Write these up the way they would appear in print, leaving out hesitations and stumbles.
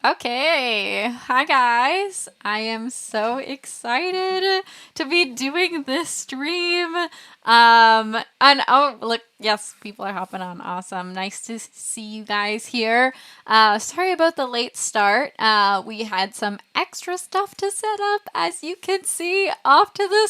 Okay, hi guys. I am so excited to be doing this stream. And oh, look, yes, people are hopping on. Awesome. Nice to see you guys here. Sorry about the late start. We had some extra stuff to set up, as you can see off to the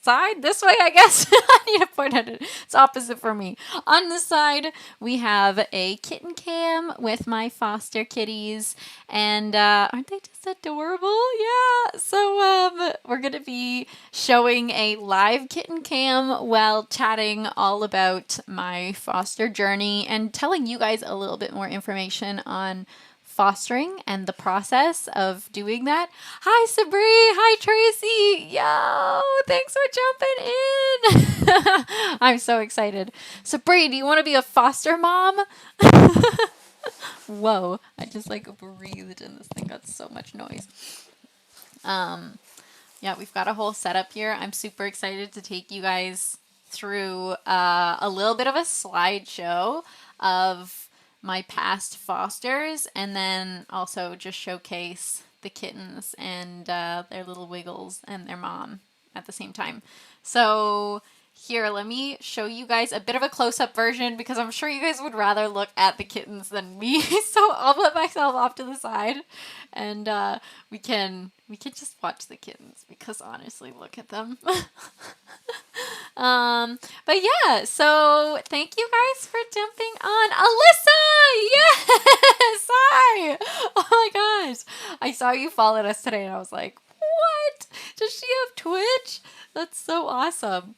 side this way, I guess. I need to point at it. It's opposite for me. On the side, we have a kitten cam with my foster kitties, and aren't they just adorable? Yeah. So we're gonna be showing a live kitten cam while chatting all about my foster journey and telling you guys a little bit more information on fostering and the process of doing that. Hi, Sabri. Hi, Tracy. Yo, thanks for jumping in. I'm so excited. Sabri, do you want to be a foster mom? Whoa, I just like breathed and this thing got so much noise. Um, yeah, we've got a whole setup here. I'm super excited to take you guys through a little bit of a slideshow of my past fosters, and then also just showcase the kittens and their little wiggles and their mom at the same time. So here, let me show you guys a bit of a close-up version because I'm sure you guys would rather look at the kittens than me. So I'll put myself off to the side, and we can just watch the kittens because honestly, look at them. But yeah, so thank you guys for jumping on. Alyssa! Yes! Hi! Oh my gosh. I saw you followed us today and I was like, what? Does she have Twitch? That's so awesome.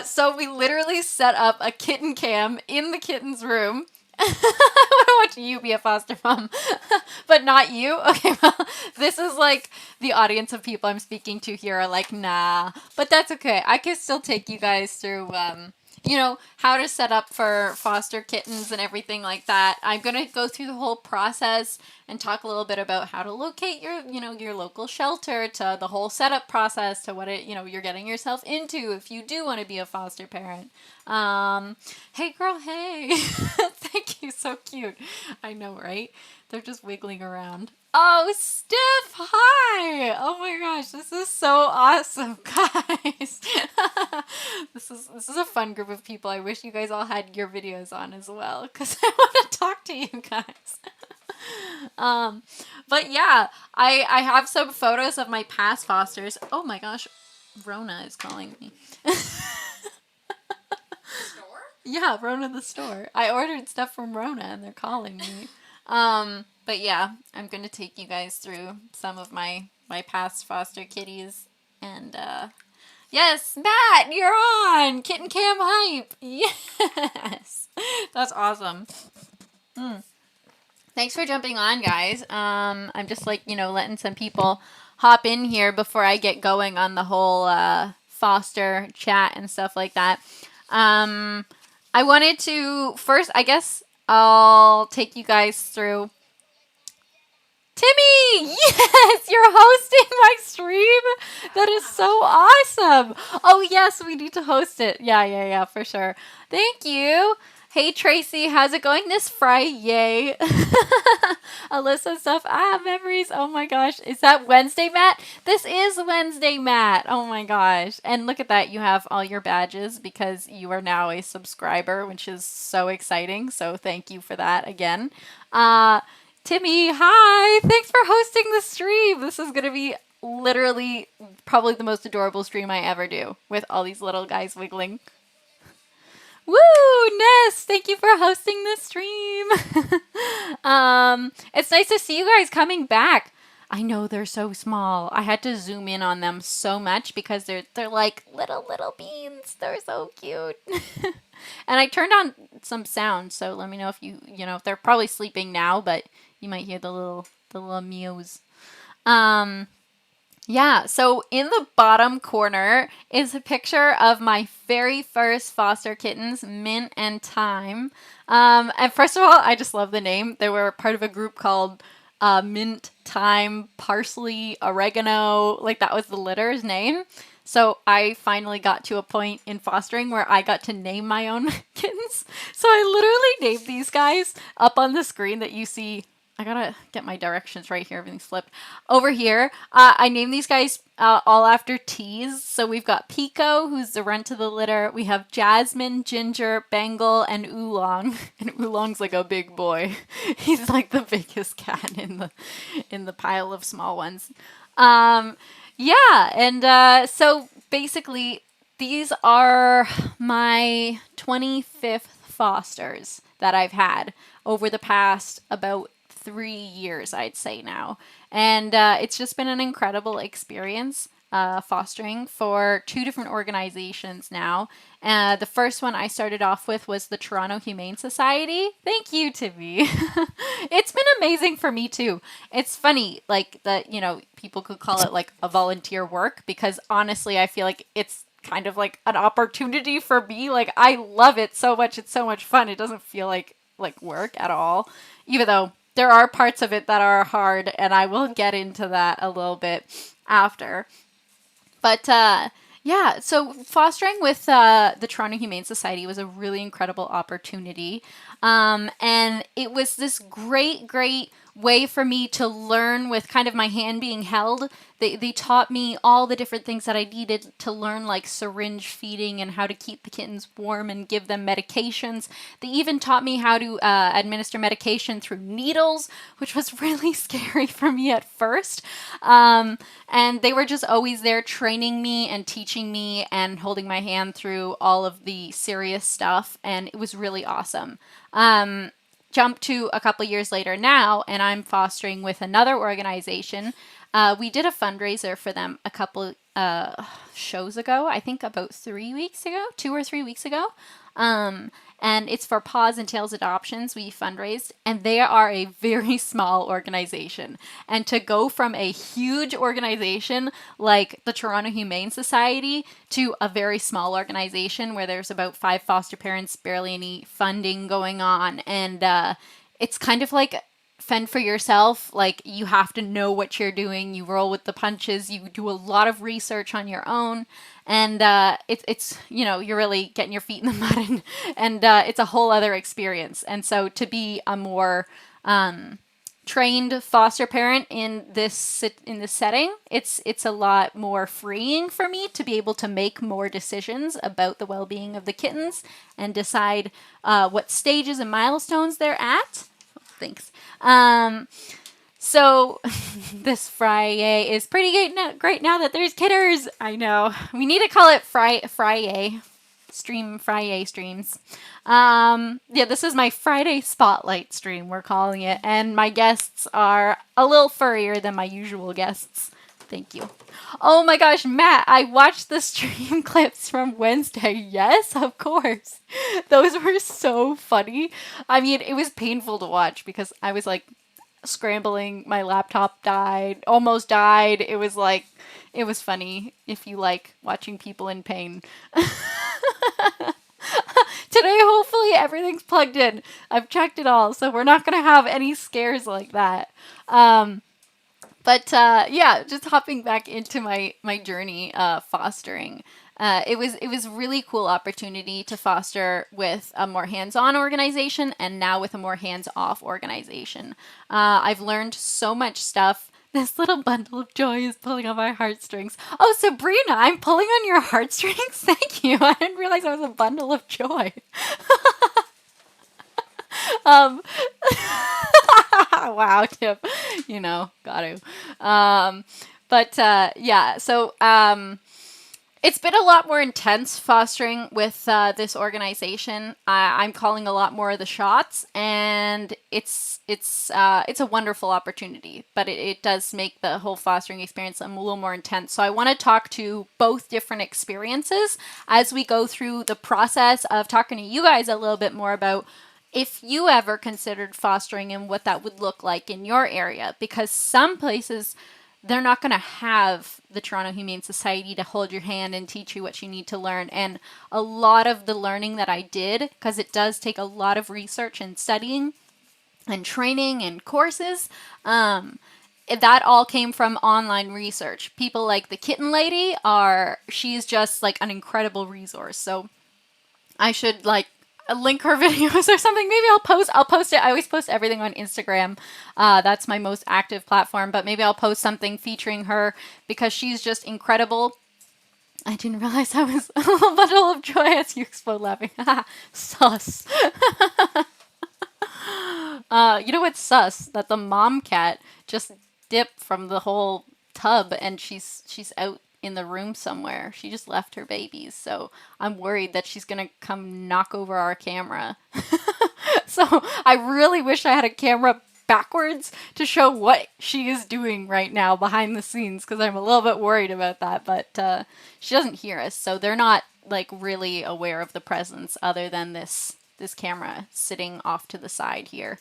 So we literally set up a kitten cam in the kitten's room. I want to watch you be a foster mom, but not you. Okay, well, this is like the audience of people I'm speaking to here are like, nah, but that's okay. I can still take you guys through, how to set up for foster kittens and everything like that. I'm gonna go through the whole process and talk a little bit about how to locate your local shelter, to the whole setup process, to what you're getting yourself into if you do want to be a foster parent. Hey girl, hey. Thank you, so cute. I know, right? They're just wiggling around. Oh, Steph, hi! Oh my gosh, this is so awesome, guys. This is a fun group of people. I wish you guys all had your videos on as well, because I want to talk to you guys. But yeah, I have some photos of my past fosters. Oh my gosh, Rona is calling me. Yeah, Rona the store. I ordered stuff from Rona and they're calling me. But yeah, I'm gonna take you guys through some of my past foster kitties. And yes, Matt, you're on Kitten Cam Hype. Yes, that's awesome. Thanks for jumping on, guys. I'm just letting some people hop in here before I get going on the whole foster chat and stuff like that. I wanted to first, I guess I'll take you guys through. Timmy, yes, you're hosting my stream. That is so awesome. Oh yes, we need to host it. Yeah, for sure. Thank you. Hey Tracy, how's it going this Friday? Yay. Alyssa stuff. Memories. Oh my gosh. Is that Wednesday, Matt? This is Wednesday, Matt. Oh my gosh. And look at that. You have all your badges because you are now a subscriber, which is so exciting. So thank you for that again. Timmy, hi. Thanks for hosting the stream. This is going to be literally probably the most adorable stream I ever do with all these little guys wiggling. Woo, Ness, thank you for hosting the stream. It's nice to see you guys coming back. I know they're so small. I had to zoom in on them so much because they're like little beans. They're so cute. And I turned on some sound, so let me know if if they're probably sleeping now, but you might hear the little mews. Yeah, so in the bottom corner is a picture of my very first foster kittens, Mint and Time. And first of all, I just love the name. They were part of a group called Mint, Time, Parsley, Oregano. Like that was the litter's name. So I finally got to a point in fostering where I got to name my own kittens. So I literally named these guys up on the screen that you see I gotta get my directions right here. Everything's flipped. Over here, I named these guys all after teas. So we've got Pico, who's the runt of the litter. We have Jasmine, Ginger, Bengal, and Oolong. And Oolong's like a big boy. He's like the biggest cat in the pile of small ones. Yeah, and so basically, these are my 25th fosters that I've had over the past about 3 years, I'd say now. And it's just been an incredible experience fostering for two different organizations now. The first one I started off with was the Toronto Humane Society. Thank you, Timmy. It's been amazing for me too. It's funny, like that, people could call it like a volunteer work because honestly, I feel like it's kind of like an opportunity for me. Like I love it so much. It's so much fun. It doesn't feel like work at all, even though there are parts of it that are hard, and I will get into that a little bit after. But yeah, so fostering with the Toronto Humane Society was a really incredible opportunity. And it was this great way for me to learn with kind of my hand being held. They taught me all the different things that I needed to learn, like syringe feeding and how to keep the kittens warm and give them medications. They even taught me how to administer medication through needles, which was really scary for me at first. And they were just always there training me and teaching me and holding my hand through all of the serious stuff. And it was really awesome. Jump to a couple years later now, and I'm fostering with another organization. We did a fundraiser for them a couple shows ago, I think about 3 weeks ago, 2 or 3 weeks ago. And it's for Paws and Tails Adoptions. We fundraised, and they are a very small organization. And to go from a huge organization like the Toronto Humane Society to a very small organization where there's about 5 foster parents, barely any funding going on, and it's kind of like fend for yourself. Like you have to know what you're doing. You roll with the punches. You do a lot of research on your own, and it's you're really getting your feet in the mud, and it's a whole other experience. And so to be a more trained foster parent in this setting, it's a lot more freeing for me to be able to make more decisions about the well-being of the kittens and decide what stages and milestones they're at. Thanks. So this Friday is pretty great now that there's kitters. I know. We need to call it Friday streams. Yeah, this is my Friday spotlight stream, we're calling it, and my guests are a little furrier than my usual guests. Thank you. Oh my gosh, Matt, I watched the stream clips from Wednesday. Yes, of course. Those were so funny. I mean, it was painful to watch because I was like scrambling. My laptop almost died. It was funny if you like watching people in pain. Today, hopefully, everything's plugged in. I've checked it all, so we're not going to have any scares like that. But yeah, just hopping back into my journey fostering. It was really cool opportunity to foster with a more hands-on organization and now with a more hands-off organization. I've learned so much stuff. This little bundle of joy is pulling on my heartstrings. Oh, Sabrina, I'm pulling on your heartstrings? Thank you. I didn't realize I was a bundle of joy. Wow, Tip. Got to. But yeah, so it's been a lot more intense fostering with this organization. I'm calling a lot more of the shots, and it's a wonderful opportunity, but it does make the whole fostering experience a little more intense. So I want to talk to both different experiences as we go through the process of talking to you guys a little bit more about if you ever considered fostering and what that would look like in your area, because some places they're not going to have the Toronto Humane Society to hold your hand and teach you what you need to learn. And a lot of the learning that I did, because it does take a lot of research and studying and training and courses, that all came from online research. People like the Kitten Lady she's just like an incredible resource. So I should link her videos or something. Maybe I'll post it. I always post everything on Instagram. That's my most active platform, but maybe I'll post something featuring her because she's just incredible. I didn't realize I was a bundle of joy as you explode laughing. Sus. You know what's sus? That the mom cat just dipped from the whole tub and she's out in the room somewhere. She just left her babies, so I'm worried that she's gonna come knock over our camera. So I really wish I had a camera backwards to show what she is doing right now behind the scenes, because I'm a little bit worried about that, but she doesn't hear us, so they're not like really aware of the presence other than this camera sitting off to the side here.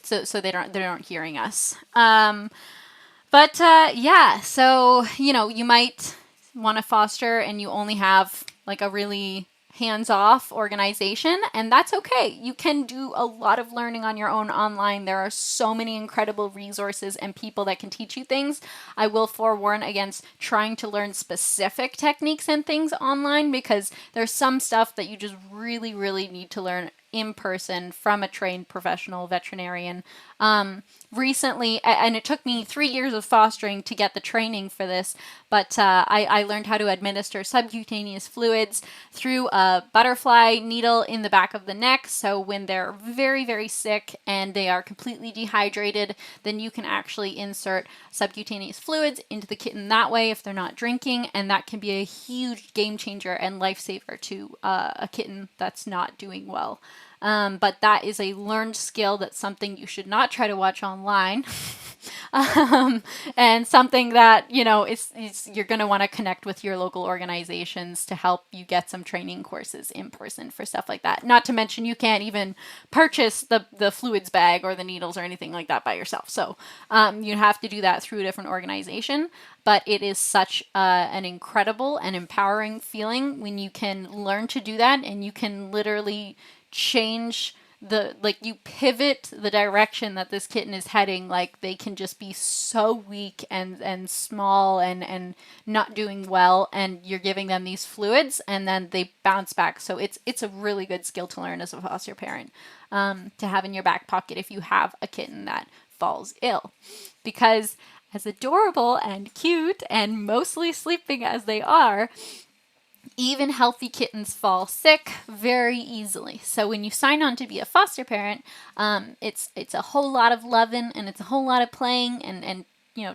So they aren't hearing us. But yeah, so you might want to foster and you only have like a really hands-off organization, and that's okay. You can do a lot of learning on your own online. There are so many incredible resources and people that can teach you things. I will forewarn against trying to learn specific techniques and things online, because there's some stuff that you just really, really need to learn in person from a trained professional veterinarian. Recently, and it took me 3 years of fostering to get the training for this, but I learned how to administer subcutaneous fluids through a butterfly needle in the back of the neck. So when they're very, very sick and they are completely dehydrated, then you can actually insert subcutaneous fluids into the kitten that way if they're not drinking, and that can be a huge game changer and lifesaver to a kitten that's not doing well. But that is a learned skill. That's something you should not try to watch online. And something that, you're going to want to connect with your local organizations to help you get some training courses in person for stuff like that. Not to mention you can't even purchase the fluids bag or the needles or anything like that by yourself. So you have to do that through a different organization. But it is such an incredible and empowering feeling when you can learn to do that, and you can literally change you pivot the direction that this kitten is heading. Like, they can just be so weak and small and not doing well, and you're giving them these fluids and then they bounce back. So it's a really good skill to learn as a foster parent, to have in your back pocket if you have a kitten that falls ill. Because as adorable and cute and mostly sleeping as they are, even healthy kittens fall sick very easily. So when you sign on to be a foster parent, it's a whole lot of loving, and it's a whole lot of playing and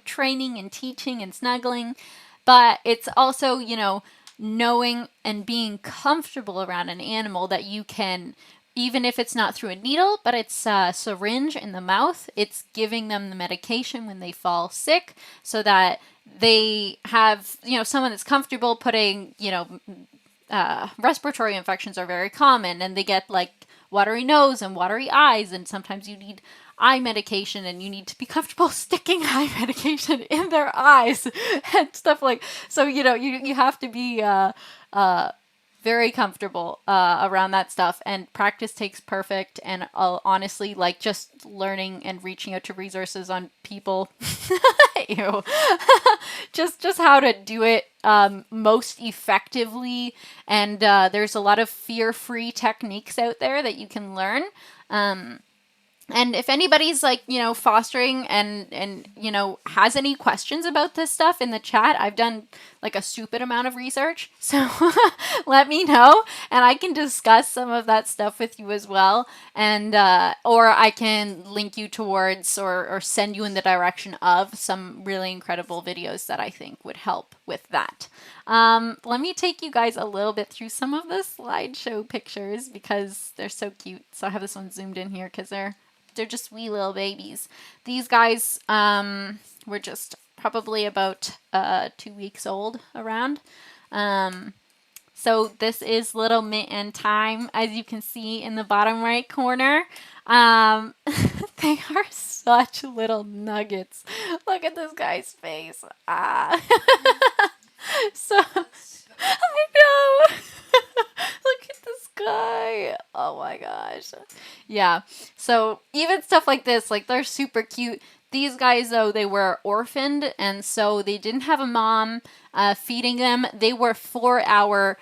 training and teaching and snuggling. But it's also, knowing and being comfortable around an animal that you can, even if it's not through a needle, but it's a syringe in the mouth, it's giving them the medication when they fall sick, so that they have, someone that's comfortable putting, respiratory infections are very common, and they get like watery nose and watery eyes, and sometimes you need eye medication, and you need to be comfortable sticking eye medication in their eyes and stuff like. So you have to be very comfortable around that stuff, and practice takes perfect. And honestly, like, just learning and reaching out to resources on people ew. just how to do it most effectively, and there's a lot of fear-free techniques out there that you can learn. And if anybody's fostering and has any questions about this stuff in the chat, I've done like a stupid amount of research, so let me know, and I can discuss some of that stuff with you as well, and or I can link you towards or send you in the direction of some really incredible videos that I think would help with that. Let me take you guys a little bit through some of the slideshow pictures because they're so cute. So I have this one zoomed in here because they're just wee little babies. These guys were just probably about 2 weeks old around. So this is little Mint and Time, as you can see in the bottom right corner. They are such little nuggets. Look at this guy's face. So I know. Look at this guy. Oh my gosh. Yeah. So even stuff like this, like, they're super cute. These guys, though, they were orphaned, and so they didn't have a mom feeding them. They were 4-hour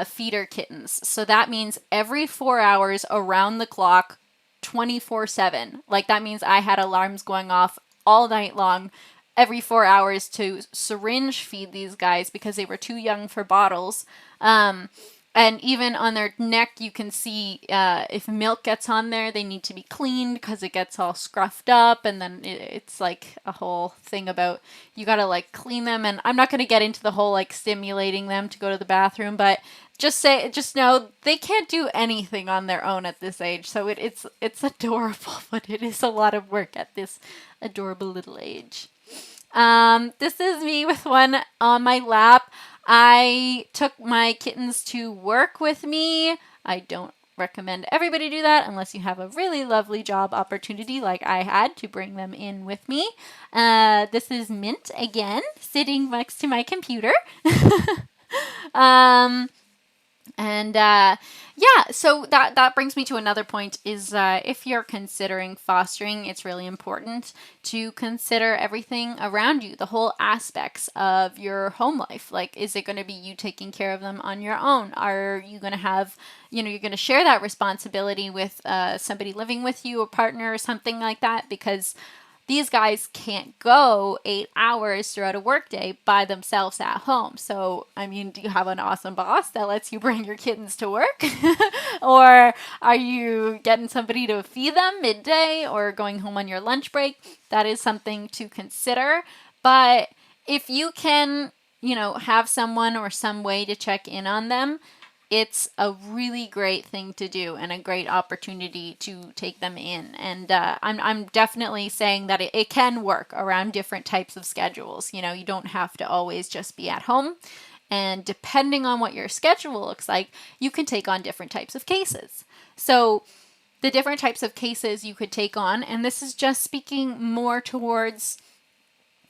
feeder kittens. So that means every 4 hours around the clock, 24/7. Like that means I had alarms going off all night long every 4 hours to syringe feed these guys because they were too young for bottles. And even on their neck, you can see if milk gets on there, they need to be cleaned because it gets all scruffed up. And then it's like a whole thing about you got to like clean them. And I'm not going to get into the whole like stimulating them to go to the bathroom, but just know they can't do anything on their own at this age. So it's adorable, but it is a lot of work at this adorable little age. This is me with one on my lap. I took my kittens to work with me. I don't recommend everybody do that unless you have a really lovely job opportunity like I had to bring them in with me. This is Mint again, sitting next to my computer. And yeah, so that brings me to another point is if you're considering fostering, it's really important to consider everything around you, the whole aspects of your home life. Like, is it going to be you taking care of them on your own? Are you going to have, you're going to share that responsibility with somebody living with you, a partner or something like that? Because these guys can't go 8 hours throughout a workday by themselves at home. So, I mean, do you have an awesome boss that lets you bring your kittens to work? Or are you getting somebody to feed them midday or going home on your lunch break? That is something to consider. But if you can, have someone or some way to check in on them, it's a really great thing to do and a great opportunity to take them in. And I'm definitely saying that it can work around different types of schedules. You don't have to always just be at home. And depending on what your schedule looks like, you can take on different types of cases. So the different types of cases you could take on, and this is just speaking more towards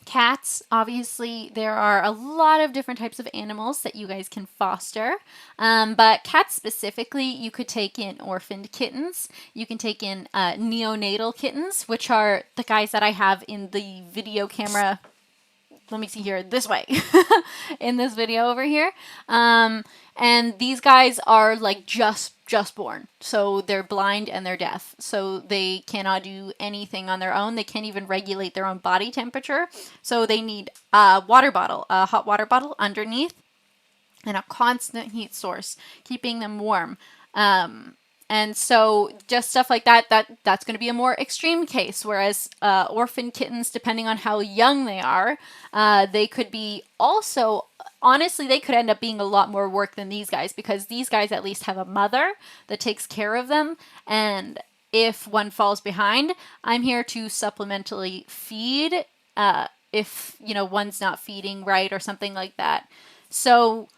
cats. Obviously, there are a lot of different types of animals that you guys can foster. But cats specifically, you could take in orphaned kittens. You can take in neonatal kittens, which are the guys that I have in the video camera. Let me see here, this way, in this video over here. And these guys are like just born. So they're blind and they're deaf. So they cannot do anything on their own. They can't even regulate their own body temperature. So they need a water bottle, a hot water bottle underneath, and a constant heat source, keeping them warm. And so just stuff like that's going to be a more extreme case. Whereas orphan kittens, depending on how young they are, they could be also, honestly, they could end up being a lot more work than these guys, because these guys at least have a mother that takes care of them. And if one falls behind, I'm here to supplementally feed if, one's not feeding right or something like that. So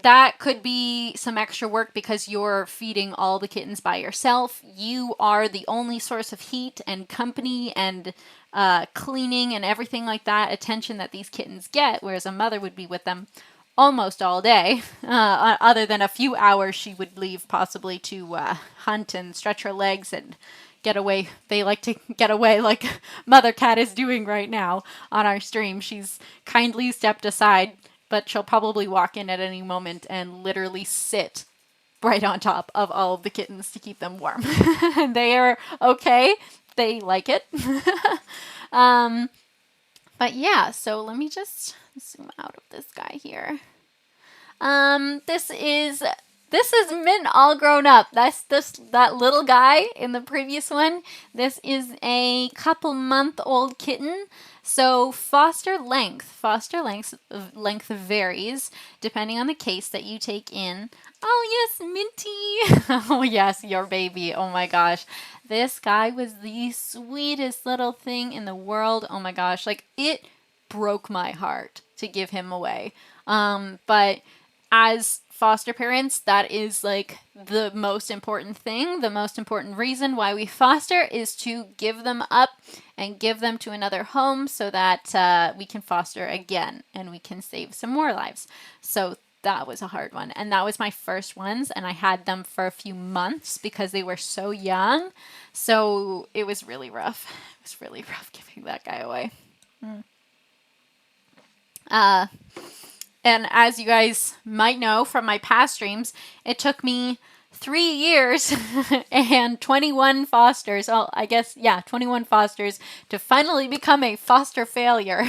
that could be some extra work because you're feeding all the kittens by yourself. You are the only source of heat and company and cleaning and everything like that, attention that these kittens get, whereas a mother would be with them almost all day, other than a few hours she would leave possibly to hunt and stretch her legs and get away. They like to get away like Mother Cat is doing right now on our stream. She's kindly stepped aside, but she'll probably walk in at any moment and literally sit right on top of all of the kittens to keep them warm. And they are okay. They like it. But yeah, so let me just zoom out of this guy here. This is Mint all grown up. That little guy in the previous one. This is a couple-month-old kitten. So foster length varies depending on the case that you take in. Oh yes, Minty. Oh yes, your baby. Oh my gosh. This guy was the sweetest little thing in the world. Oh my gosh. Like, it broke my heart to give him away. But as foster parents, that is like the most important thing. The most important reason why we foster is to give them up and give them to another home so that we can foster again and we can save some more lives. So that was a hard one. And that was my first ones. And I had them for a few months because they were so young. So it was really rough. It was really rough giving that guy away. And as you guys might know from my past streams, it took me 3 years and 21 fosters. Oh, I guess, yeah, 21 fosters to finally become a foster failure.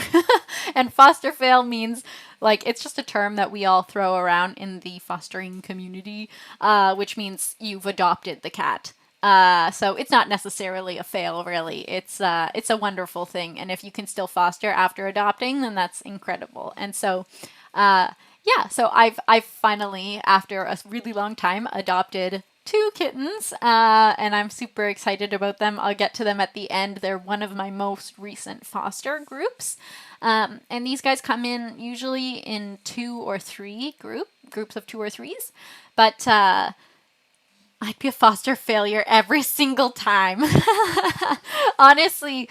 And foster fail means, like, it's just a term that we all throw around in the fostering community, which means you've adopted the cat. So it's not necessarily a fail, really. It's a wonderful thing, and if you can still foster after adopting, then that's incredible. And so, uh, yeah, so I've finally, after a really long time, adopted two kittens, and I'm super excited about them. I'll get to them at the end. They're one of my most recent foster groups, and these guys come in usually in two or three groups of two or threes, but. I'd be a foster failure every single time. Honestly,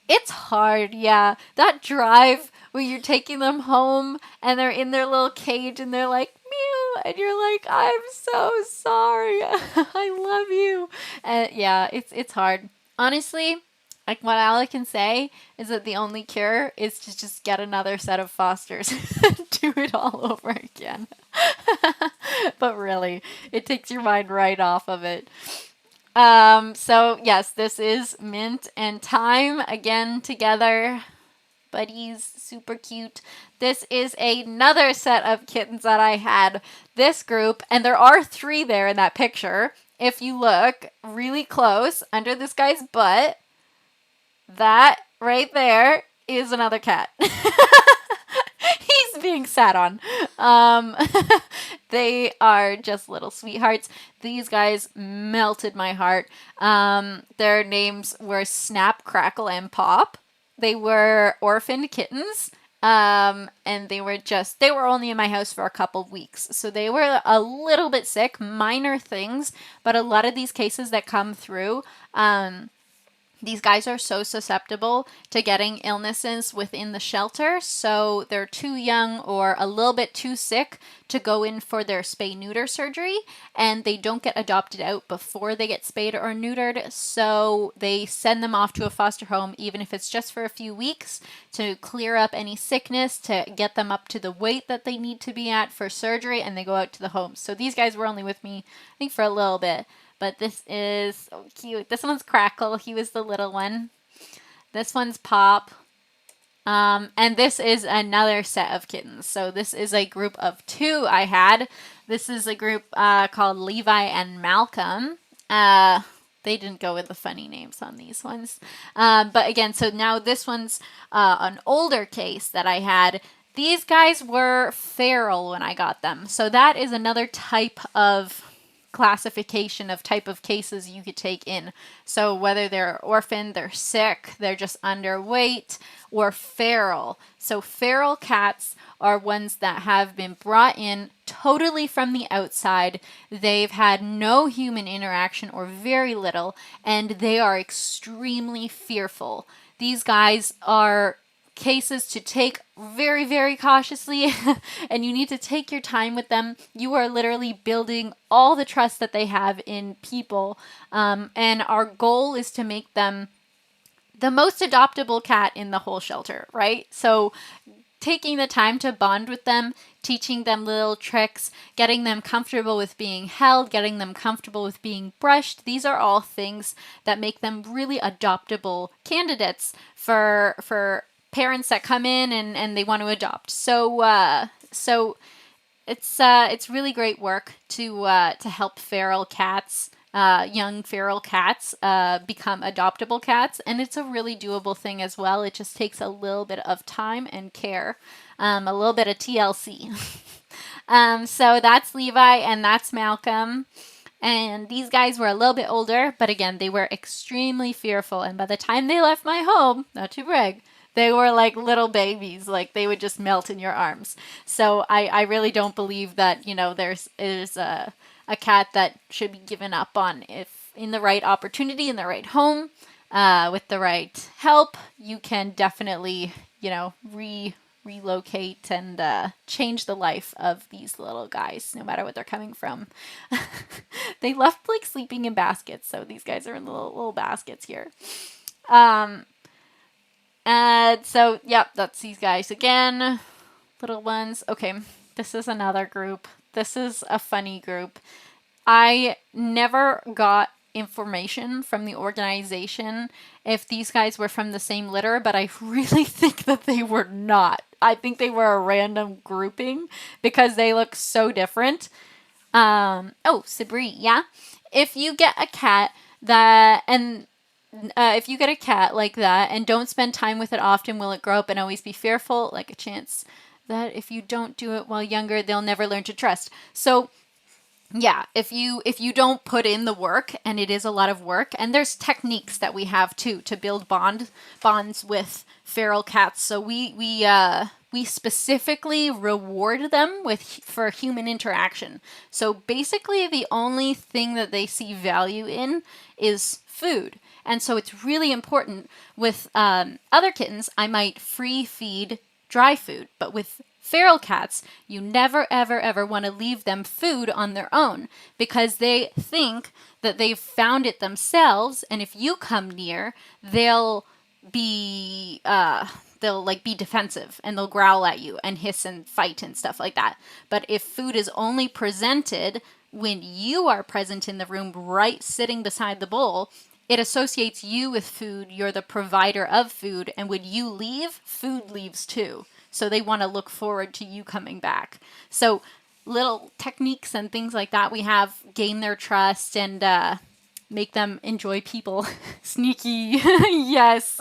it's hard. Yeah. That drive where you're taking them home and they're in their little cage and they're like, meow. And you're like, I'm so sorry. I love you. Yeah, it's hard. Honestly, like what I can say is that the only cure is to just get another set of fosters and do it all over again. But really, it takes your mind right off of it. So yes, this is Mint and Time again together. Buddies, super cute. This is another set of kittens that I had. This group, and there are three there in that picture. If you look really close under this guy's butt, that right there is another cat. He's being sat on. They are just little sweethearts. These guys melted my heart. Their names were Snap, Crackle, and Pop. They were orphaned kittens. And they were only in my house for a couple of weeks. So they were a little bit sick, minor things, but a lot of these cases that come through, these guys are so susceptible to getting illnesses within the shelter, so they're too young or a little bit too sick to go in for their spay-neuter surgery, and they don't get adopted out before they get spayed or neutered, so they send them off to a foster home, even if it's just for a few weeks, to clear up any sickness, to get them up to the weight that they need to be at for surgery, and they go out to the homes. So these guys were only with me, I think, for a little bit. But this is so cute. This one's Crackle. He was the little one. This one's Pop. And this is another set of kittens. So this is a group of two I had. This is a group called Levi and Malcolm. They didn't go with the funny names on these ones. But again, so now this one's an older case that I had. These guys were feral when I got them. So that is another type of classification of type of cases you could take in. So whether they're orphaned, they're sick, they're just underweight, or feral. So feral cats are ones that have been brought in totally from the outside. They've had no human interaction or very little, and they are extremely fearful. These guys are cases to take very, very cautiously, and you need to take your time with them. You are literally building all the trust that they have in people, and our goal is to make them the most adoptable cat in the whole shelter, right? So taking the time to bond with them, teaching them little tricks, getting them comfortable with being held, getting them comfortable with being brushed. These are all things that make them really adoptable candidates for parents that come in and they want to adopt. So it's really great work to help feral cats, young feral cats, become adoptable cats, and it's a really doable thing as well. It just takes a little bit of time and care, a little bit of TLC. So that's Levi and that's Malcolm. And these guys were a little bit older, but again, they were extremely fearful. And by the time they left my home, not to brag, they were like little babies, like they would just melt in your arms. So I really don't believe that, there's a cat that should be given up on. If in the right opportunity, in the right home, with the right help, you can definitely, relocate and change the life of these little guys, no matter what they're coming from. They left like sleeping in baskets, so these guys are in little baskets here. And so, yep, that's these guys again. little ones. Okay, this is another group. This is a funny group. I never got information from the organization if these guys were from the same litter, but I really think that they were not. I think they were a random grouping because they look so different. Oh, Sabri, yeah. If you get a cat that, and if you get a cat like that and don't spend time with it often, will it grow up and always be fearful? Like a chance that if you don't do it while younger, they'll never learn to trust. So yeah, if you don't put in the work, and it is a lot of work, and there's techniques that we have too to build bonds with feral cats. So we specifically reward them with for human interaction. So basically the only thing that they see value in is food. And so it's really important with other kittens, I might free feed dry food, but with feral cats, you never, ever, ever want to leave them food on their own because they think that they've found it themselves, and if you come near, be they'll like be defensive and they'll growl at you and hiss and fight and stuff like that. But if food is only presented when you are present in the room, right sitting beside the bowl, it associates you with food. You're the provider of food, and when you leave, food leaves too. So they want to look forward to you coming back. So little techniques and things like that we have gain their trust and make them enjoy people. Sneaky. Yes.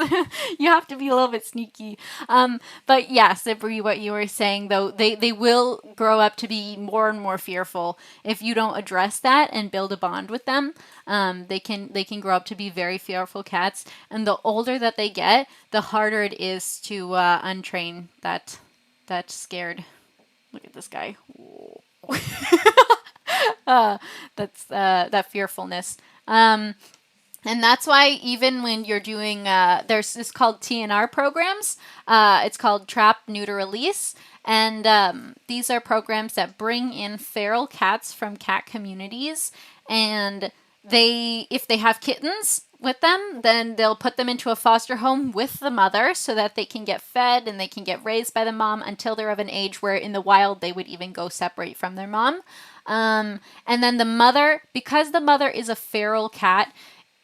You have to be a little bit sneaky. But yeah, Sibri, what you were saying though, they will grow up to be more and more fearful if you don't address that and build a bond with them. They can grow up to be very fearful cats, and the older that they get, the harder it is to untrain that scared. Look at this guy. That's that fearfulness. And that's why even when you're doing, there's this called TNR programs. It's called Trap, Neuter, Release. And these are programs that bring in feral cats from cat communities. And if they have kittens with them, then they'll put them into a foster home with the mother so that they can get fed and they can get raised by the mom until they're of an age where in the wild they would even go separate from their mom. And then the mother, because the mother is a feral cat,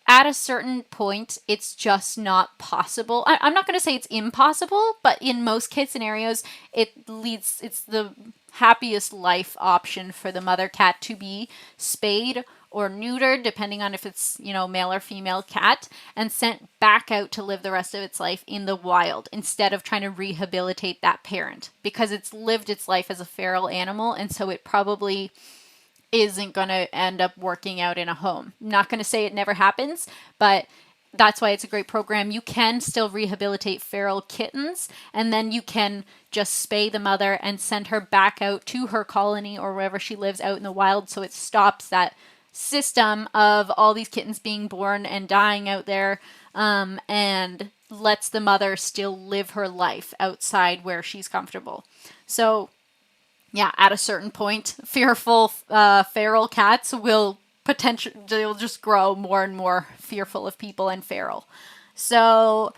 at a certain point, it's just not possible. I'm not going to say it's impossible, but in most case scenarios, it's the happiest life option for the mother cat to be spayed or neutered, depending on if it's, male or female cat, and sent back out to live the rest of its life in the wild instead of trying to rehabilitate that parent, because it's lived its life as a feral animal, and so it probably isn't going to end up working out in a home. I'm not going to say it never happens, but that's why it's a great program. You can still rehabilitate feral kittens, and then you can just spay the mother and send her back out to her colony or wherever she lives out in the wild, so it stops that system of all these kittens being born and dying out there, and lets the mother still live her life outside where she's comfortable. So yeah, at a certain point, fearful feral cats they'll just grow more and more fearful of people and feral. So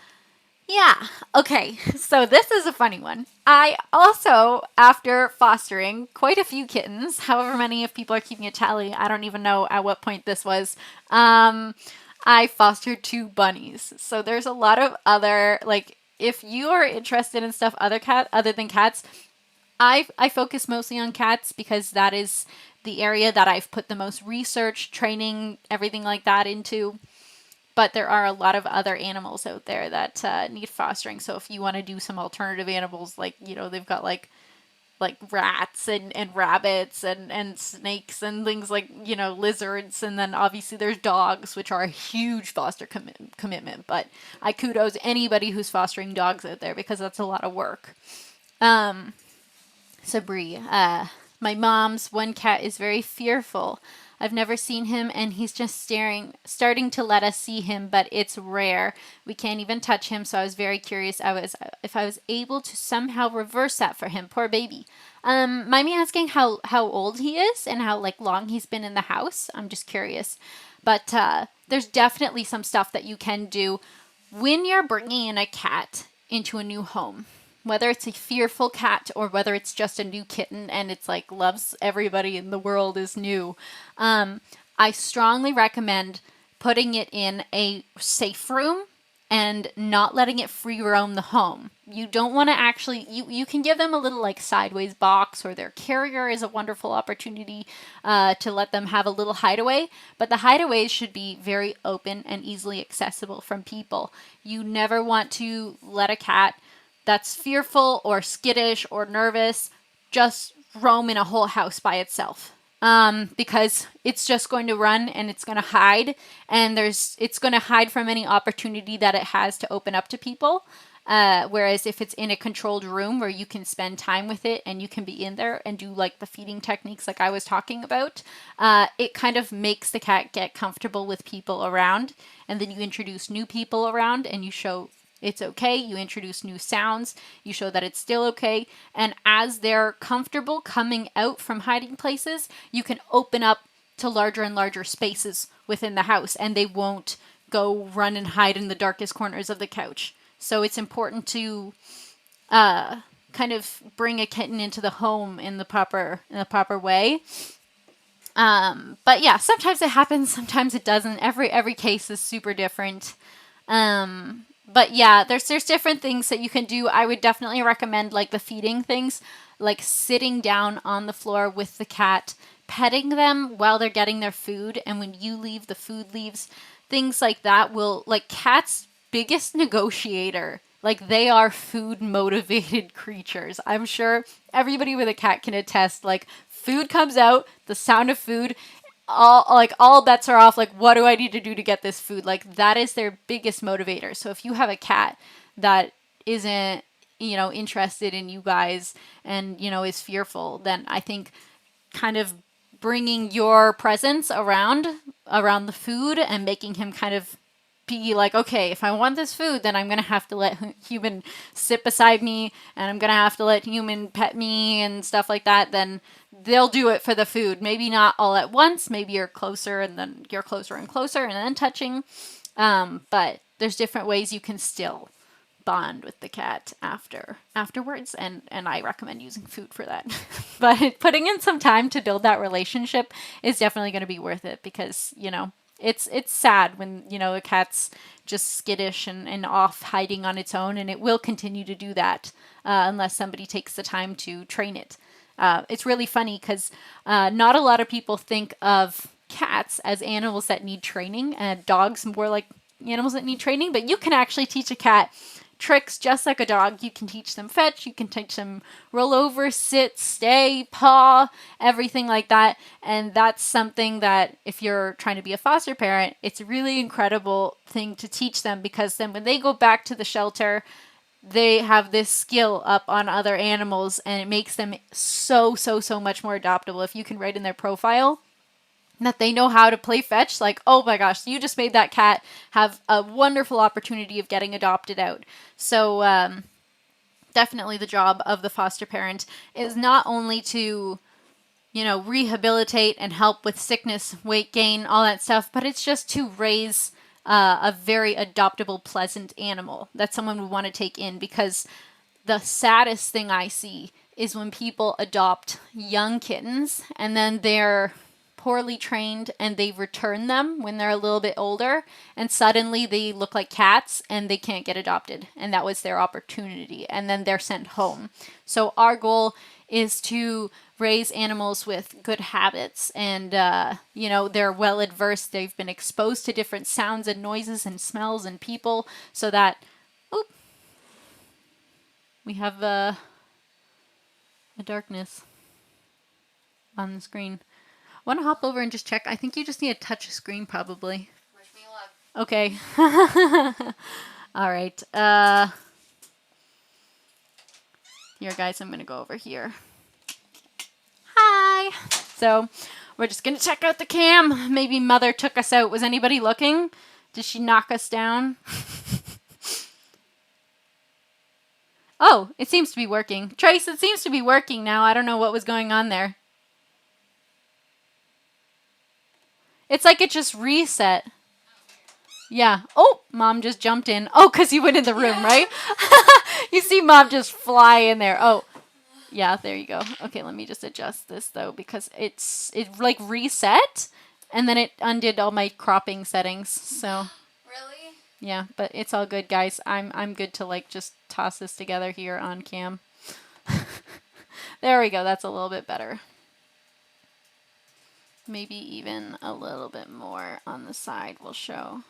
yeah, okay, so this is a funny one. I also, after fostering quite a few kittens, however many, if people are keeping a tally, I don't even know at what point this was, I fostered 2 bunnies. So there's a lot of other, if you are interested in stuff other than cats, I focus mostly on cats because that is the area that I've put the most research, training, everything like that into. But there are a lot of other animals out there that need fostering. So if you want to do some alternative animals, they've got like rats and rabbits and snakes and things like, lizards. And then obviously there's dogs, which are a huge foster commitment. But I kudos anybody who's fostering dogs out there because that's a lot of work. So Bree, my mom's one cat is very fearful. I've never seen him, and he's just starting to let us see him, but it's rare. We can't even touch him, so I was very curious if I was able to somehow reverse that for him. Poor baby. Mind me asking how old he is and how long he's been in the house? I'm just curious. But there's definitely some stuff that you can do when you're bringing in a cat into a new home. whether it's a fearful cat or whether it's just a new kitten and it's like loves everybody in the world is new, I strongly recommend putting it in a safe room and not letting it free roam the home. You don't want to actually, you can give them a little like sideways box, or their carrier is a wonderful opportunity to let them have a little hideaway, but the hideaways should be very open and easily accessible from people. You never want to let a cat that's fearful or skittish or nervous just roam in a whole house by itself. Because it's just going to run and it's going to hide, and it's going to hide from any opportunity that it has to open up to people. Whereas if it's in a controlled room where you can spend time with it and you can be in there and do like the feeding techniques like I was talking about, it kind of makes the cat get comfortable with people around, and then you introduce new people around and you show it's okay. You introduce new sounds. You show that it's still okay. And as they're comfortable coming out from hiding places, you can open up to larger and larger spaces within the house, and they won't go run and hide in the darkest corners of the couch. So it's important to kind of bring a kitten into the home in the proper way. But yeah, sometimes it happens, sometimes it doesn't. Every case is super different. But yeah, there's different things that you can do. I would definitely recommend like the feeding things, like sitting down on the floor with the cat, petting them while they're getting their food, and when you leave, the food leaves. Things like that will, like, cats' biggest negotiator. Like, they are food motivated creatures. I'm sure everybody with a cat can attest, like, food comes out, the sound of food, all bets are off. Like, what do I need to do to get this food? Like, that is their biggest motivator. So if you have a cat that isn't, interested in you guys and, is fearful, then I think kind of bringing your presence around the food and making him kind of be like, okay, if I want this food, then I'm going to have to let human sit beside me, and I'm going to have to let human pet me and stuff like that. Then they'll do it for the food. Maybe not all at once. Maybe you're closer and then you're closer and closer and then touching. But there's different ways you can still bond with the cat afterwards, and I recommend using food for that. But putting in some time to build that relationship is definitely going to be worth it, because it's sad when a cat's just skittish and off hiding on its own, and it will continue to do that unless somebody takes the time to train it. It's really funny because not a lot of people think of cats as animals that need training, and dogs more like animals that need training, but you can actually teach a cat tricks just like a dog. You can teach them fetch, you can teach them roll over, sit, stay, paw, everything like that. And that's something that if you're trying to be a foster parent, it's a really incredible thing to teach them, because then when they go back to the shelter, they have this skill up on other animals, and it makes them so much more adoptable. If you can write in their profile that they know how to play fetch, like, oh my gosh, you just made that cat have a wonderful opportunity of getting adopted out. So definitely the job of the foster parent is not only to rehabilitate and help with sickness, weight gain, all that stuff, but it's just to raise a very adoptable, pleasant animal that someone would want to take in. Because the saddest thing I see is when people adopt young kittens and then they're poorly trained and they return them when they're a little bit older, and suddenly they look like cats and they can't get adopted, and that was their opportunity, and then they're sent home. So our goal is to raise animals with good habits, and they're well adversed, they've been exposed to different sounds and noises and smells and people, so that we have a darkness on the screen. Want to hop over and just check? I think you just need to touch the screen, probably. Wish me luck. Okay. All right. Here, guys, I'm going to go over here. Hi. So, we're just going to check out the cam. Maybe Mother took us out. Was anybody looking? Did she knock us down? Oh, it seems to be working. Trace, it seems to be working now. I don't know what was going on there. It's like it just reset. Yeah. Oh, Mom just jumped in. Oh, because you went in the room, right? You see mom just fly in there. Oh, yeah, there you go. Okay, let me just adjust this though because it like reset and then it undid all my cropping settings. So Really? yeah, but it's all good, guys. I'm good to like just toss this together here on cam. There we go. That's a little bit better. Maybe even a little bit more on the side will show.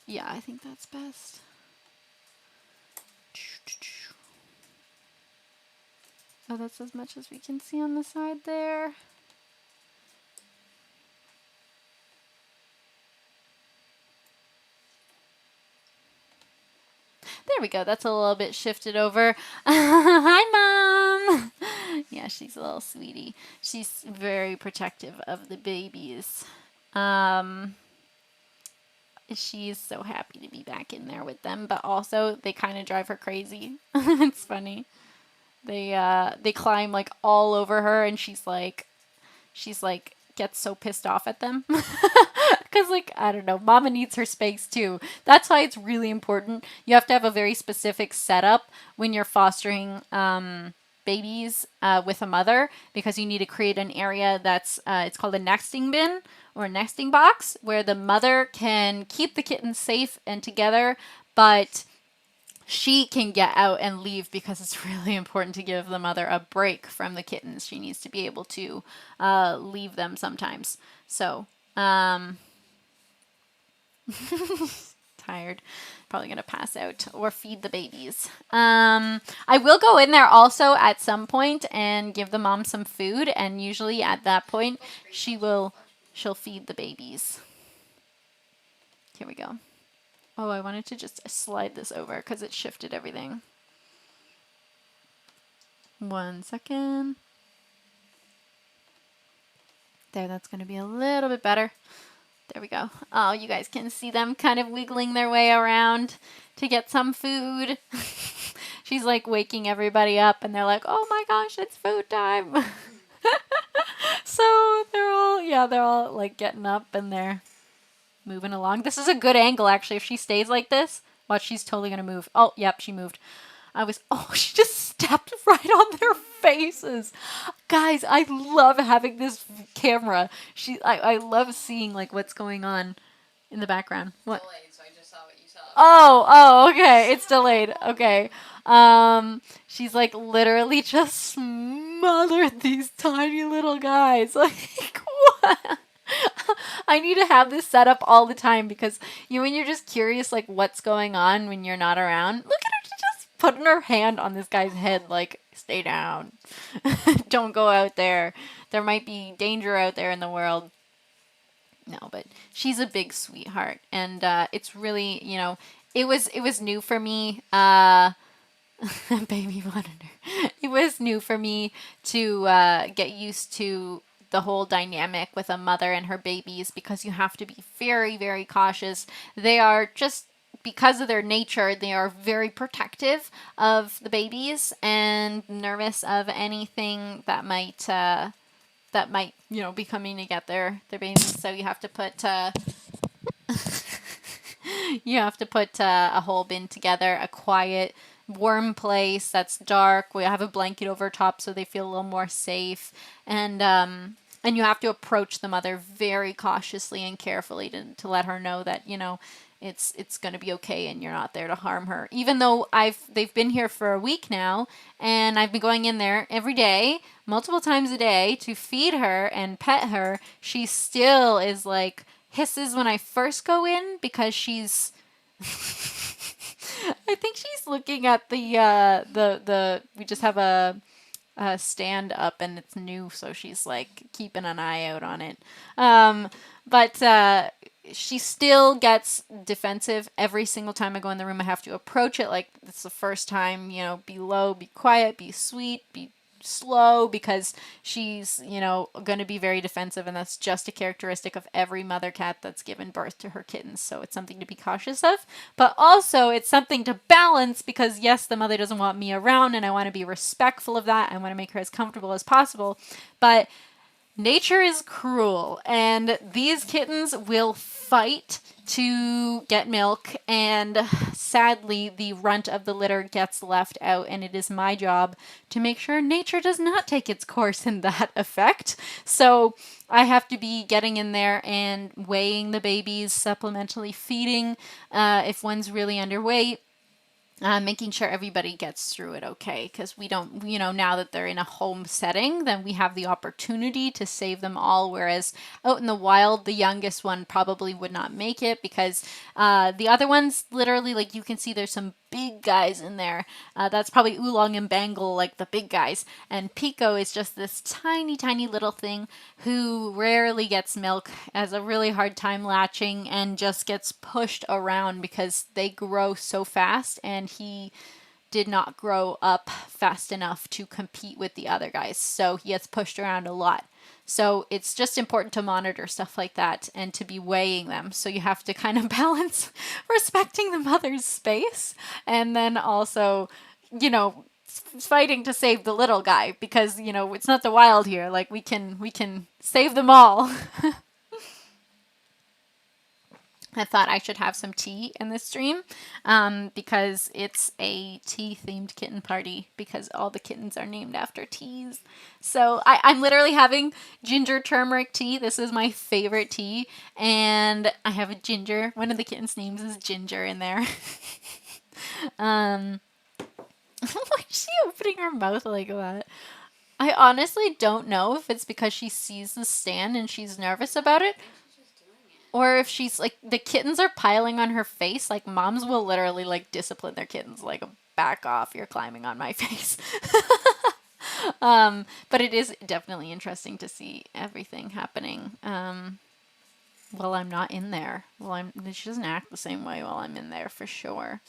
Yeah, I think that's best. Oh, that's as much as we can see on the side there. There we go. That's a little bit shifted over. Hi, Mom. Yeah, she's a little sweetie. She's very protective of the babies. She's so happy to be back in there with them, but also they kind of drive her crazy. It's funny. They climb like all over her, and she's like gets so pissed off at them because like I don't know, mama needs her space too. That's why it's really important. You have to have a very specific setup when you're fostering babies with a mother because you need to create an area that's it's called a nesting bin or a nesting box where the mother can keep the kittens safe and together, but she can get out and leave because it's really important to give the mother a break from the kittens. She needs to be able to leave them sometimes. So, tired. Probably going to pass out or feed the babies. I will go in there also at some point and give the mom some food. And usually at that point, she'll feed the babies. Here we go. Oh, I wanted to just slide this over because it shifted everything. 1 second. There, that's going to be a little bit better. There we go. Oh, you guys can see them kind of wiggling their way around to get some food. She's like waking everybody up and they're like, oh my gosh, it's food time. So they're all like getting up and they're moving along. This is a good angle, actually. If she stays like this, watch, she's totally going to move. Oh, yep, she moved. She just stepped right on their faces. Guys, I love having this camera. I love seeing, like, what's going on in the background. What? Delayed, so I just saw what you saw. Oh, okay. It's delayed. Okay. She's, like, literally just smothered these tiny little guys. Like, what? I need to have this set up all the time because when you're just curious like what's going on when you're not around. Look at her just putting her hand on this guy's head like stay down. Don't go out there. There might be danger out there in the world. No, but she's a big sweetheart and it's really, it was new for me. Baby monitor. It was new for me to get used to the whole dynamic with a mother and her babies because you have to be very, very cautious. They are just because of their nature, they are very protective of the babies and nervous of anything that might be coming to get their babies. So you have to put a whole bin together, a quiet, warm place that's dark. We have a blanket over top so they feel a little more safe, and you have to approach the mother very cautiously and carefully to let her know that it's going to be okay and you're not there to harm her. Even though they've been here for a week now and I've been going in there every day, multiple times a day to feed her and pet her, she still is like hisses when I first go in because she's I think she's looking at the we just have a stand up and it's new, so she's like keeping an eye out on it. But she still gets defensive every single time I go in the room. I have to approach it like it's the first time, be low, be quiet, be sweet, be slow, because she's, going to be very defensive, and that's just a characteristic of every mother cat that's given birth to her kittens. So it's something to be cautious of, but also it's something to balance because yes, the mother doesn't want me around and I want to be respectful of that. I want to make her as comfortable as possible, but Nature is cruel, and these kittens will fight to get milk, and sadly, the runt of the litter gets left out, and it is my job to make sure nature does not take its course in that effect. So I have to be getting in there and weighing the babies, supplementally feeding if one's really underweight, making sure everybody gets through it okay, because we don't, now that they're in a home setting, then we have the opportunity to save them all, whereas out in the wild, the youngest one probably would not make it, because the other ones, literally, like, you can see there's some big guys in there. That's probably Oolong and Bangle, like the big guys, and Pico is just this tiny, tiny little thing who rarely gets milk, has a really hard time latching, and just gets pushed around because they grow so fast, and he did not grow up fast enough to compete with the other guys. So he gets pushed around a lot. So it's just important to monitor stuff like that and to be weighing them. So you have to kind of balance respecting the mother's space and then also, fighting to save the little guy, because, it's not the wild here. Like, we can save them all. I thought I should have some tea in this stream because it's a tea-themed kitten party, because all the kittens are named after teas. So I'm literally having ginger turmeric tea. This is my favorite tea. And I have a ginger. One of the kittens' names is Ginger in there. Why is she opening her mouth like that? I honestly don't know if it's because she sees the stand and she's nervous about it, or if she's like, the kittens are piling on her face. Like, moms will literally like discipline their kittens, like, back off, you're climbing on my face. But it is definitely interesting to see everything happening while I'm not in there. She doesn't act the same way while I'm in there, for sure.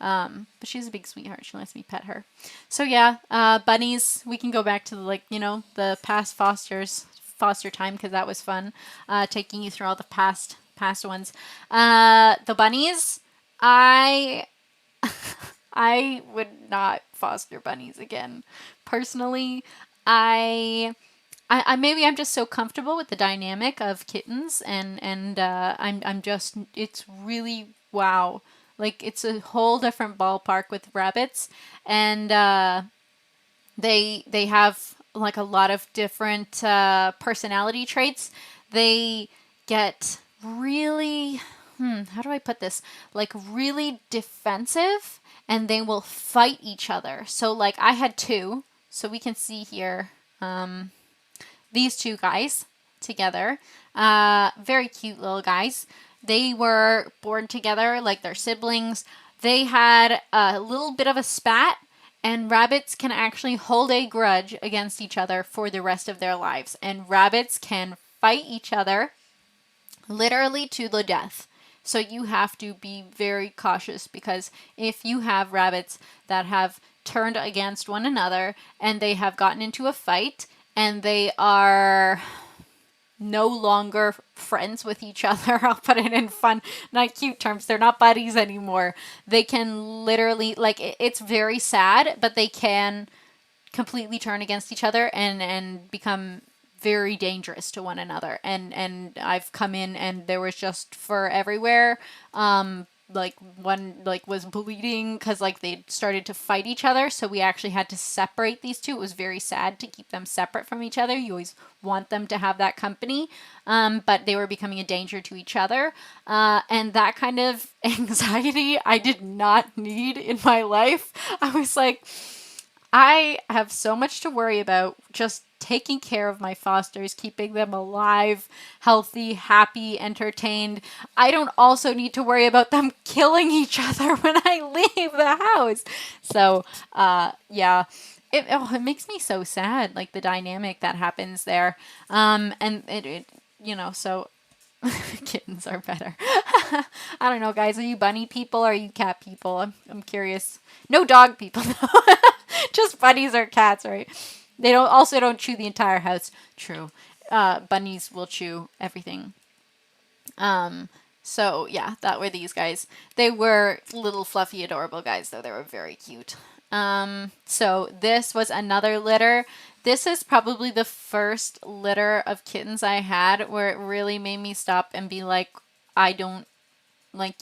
But she's a big sweetheart. She lets me pet her. So yeah, bunnies, we can go back to the past foster time, because that was fun, taking you through all the past ones. The bunnies, I I would not foster bunnies again. Personally, I maybe I'm just so comfortable with the dynamic of kittens, and I'm just, it's really, wow. Like, it's a whole different ballpark with rabbits, and they have like a lot of different personality traits. They get really, how do I put this? Like, really defensive, and they will fight each other. So like, I had two, so we can see here, these two guys together, very cute little guys. They were born together like they're siblings. They had a little bit of a spat, and rabbits can actually hold a grudge against each other for the rest of their lives. And rabbits can fight each other literally to the death. So you have to be very cautious, because if you have rabbits that have turned against one another and they have gotten into a fight and they are no longer friends with each other, I'll put it in fun, not cute terms, they're not buddies anymore, they can literally, like, it's very sad, but they can completely turn against each other and become very dangerous to one another. And I've come in and there was just fur everywhere. Like, one like was bleeding because like they started to fight each other, so we actually had to separate these two. It was very sad to keep them separate from each other. You always want them to have that company, but they were becoming a danger to each other, and that kind of anxiety I did not need in my life. I was like, I have so much to worry about just taking care of my fosters, keeping them alive, healthy, happy, entertained. I don't also need to worry about them killing each other when I leave the house. So, yeah, it makes me so sad, like the dynamic that happens there. And it so kittens are better. I don't know, guys. Are you bunny people or are you cat people? I'm curious. No dog people, though. Just bunnies or cats, right? They don't chew the entire house. True. Bunnies will chew everything. So yeah, that were these guys. They were little fluffy, adorable guys, though. They were very cute. So this was another litter. This is probably the first litter of kittens I had where it really made me stop and be like, I don't like,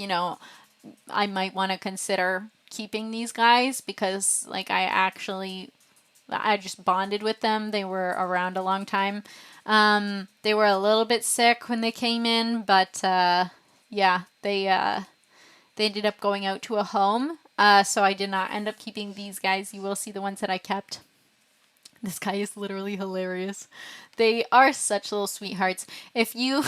I might want to consider keeping these guys because like I just bonded with them. They were around a long time. They were a little bit sick when they came in, but yeah, they ended up going out to a home. So I did not end up keeping these guys. You will see the ones that I kept. This guy is literally hilarious. They are such little sweethearts. If you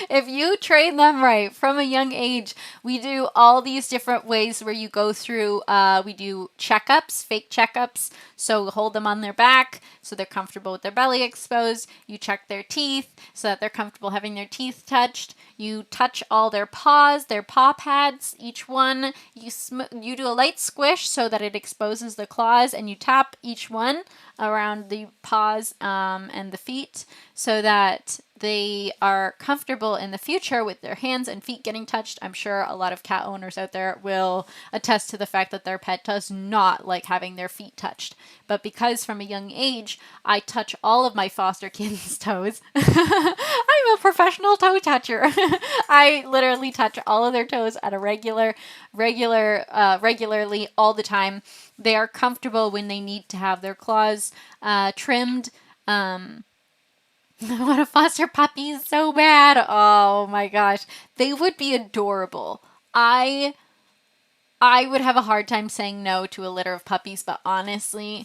if you train them right from a young age, we do all these different ways where you go through, we do checkups, fake checkups. So hold them on their back so they're comfortable with their belly exposed. You check their teeth so that they're comfortable having their teeth touched. You touch all their paws, their paw pads, each one. You do a light squish so that it exposes the claws, and you tap each one around the paws and the feet so that they are comfortable in the future with their hands and feet getting touched. I'm sure a lot of cat owners out there will attest to the fact that their pet does not like having their feet touched. But because from a young age, I touch all of my foster kittens' toes, I'm a professional toe toucher. I literally touch all of their toes at a regularly all the time. They are comfortable when they need to have their claws trimmed. I want to foster puppies so bad. Oh my gosh. They would be adorable. I would have a hard time saying no to a litter of puppies, but honestly,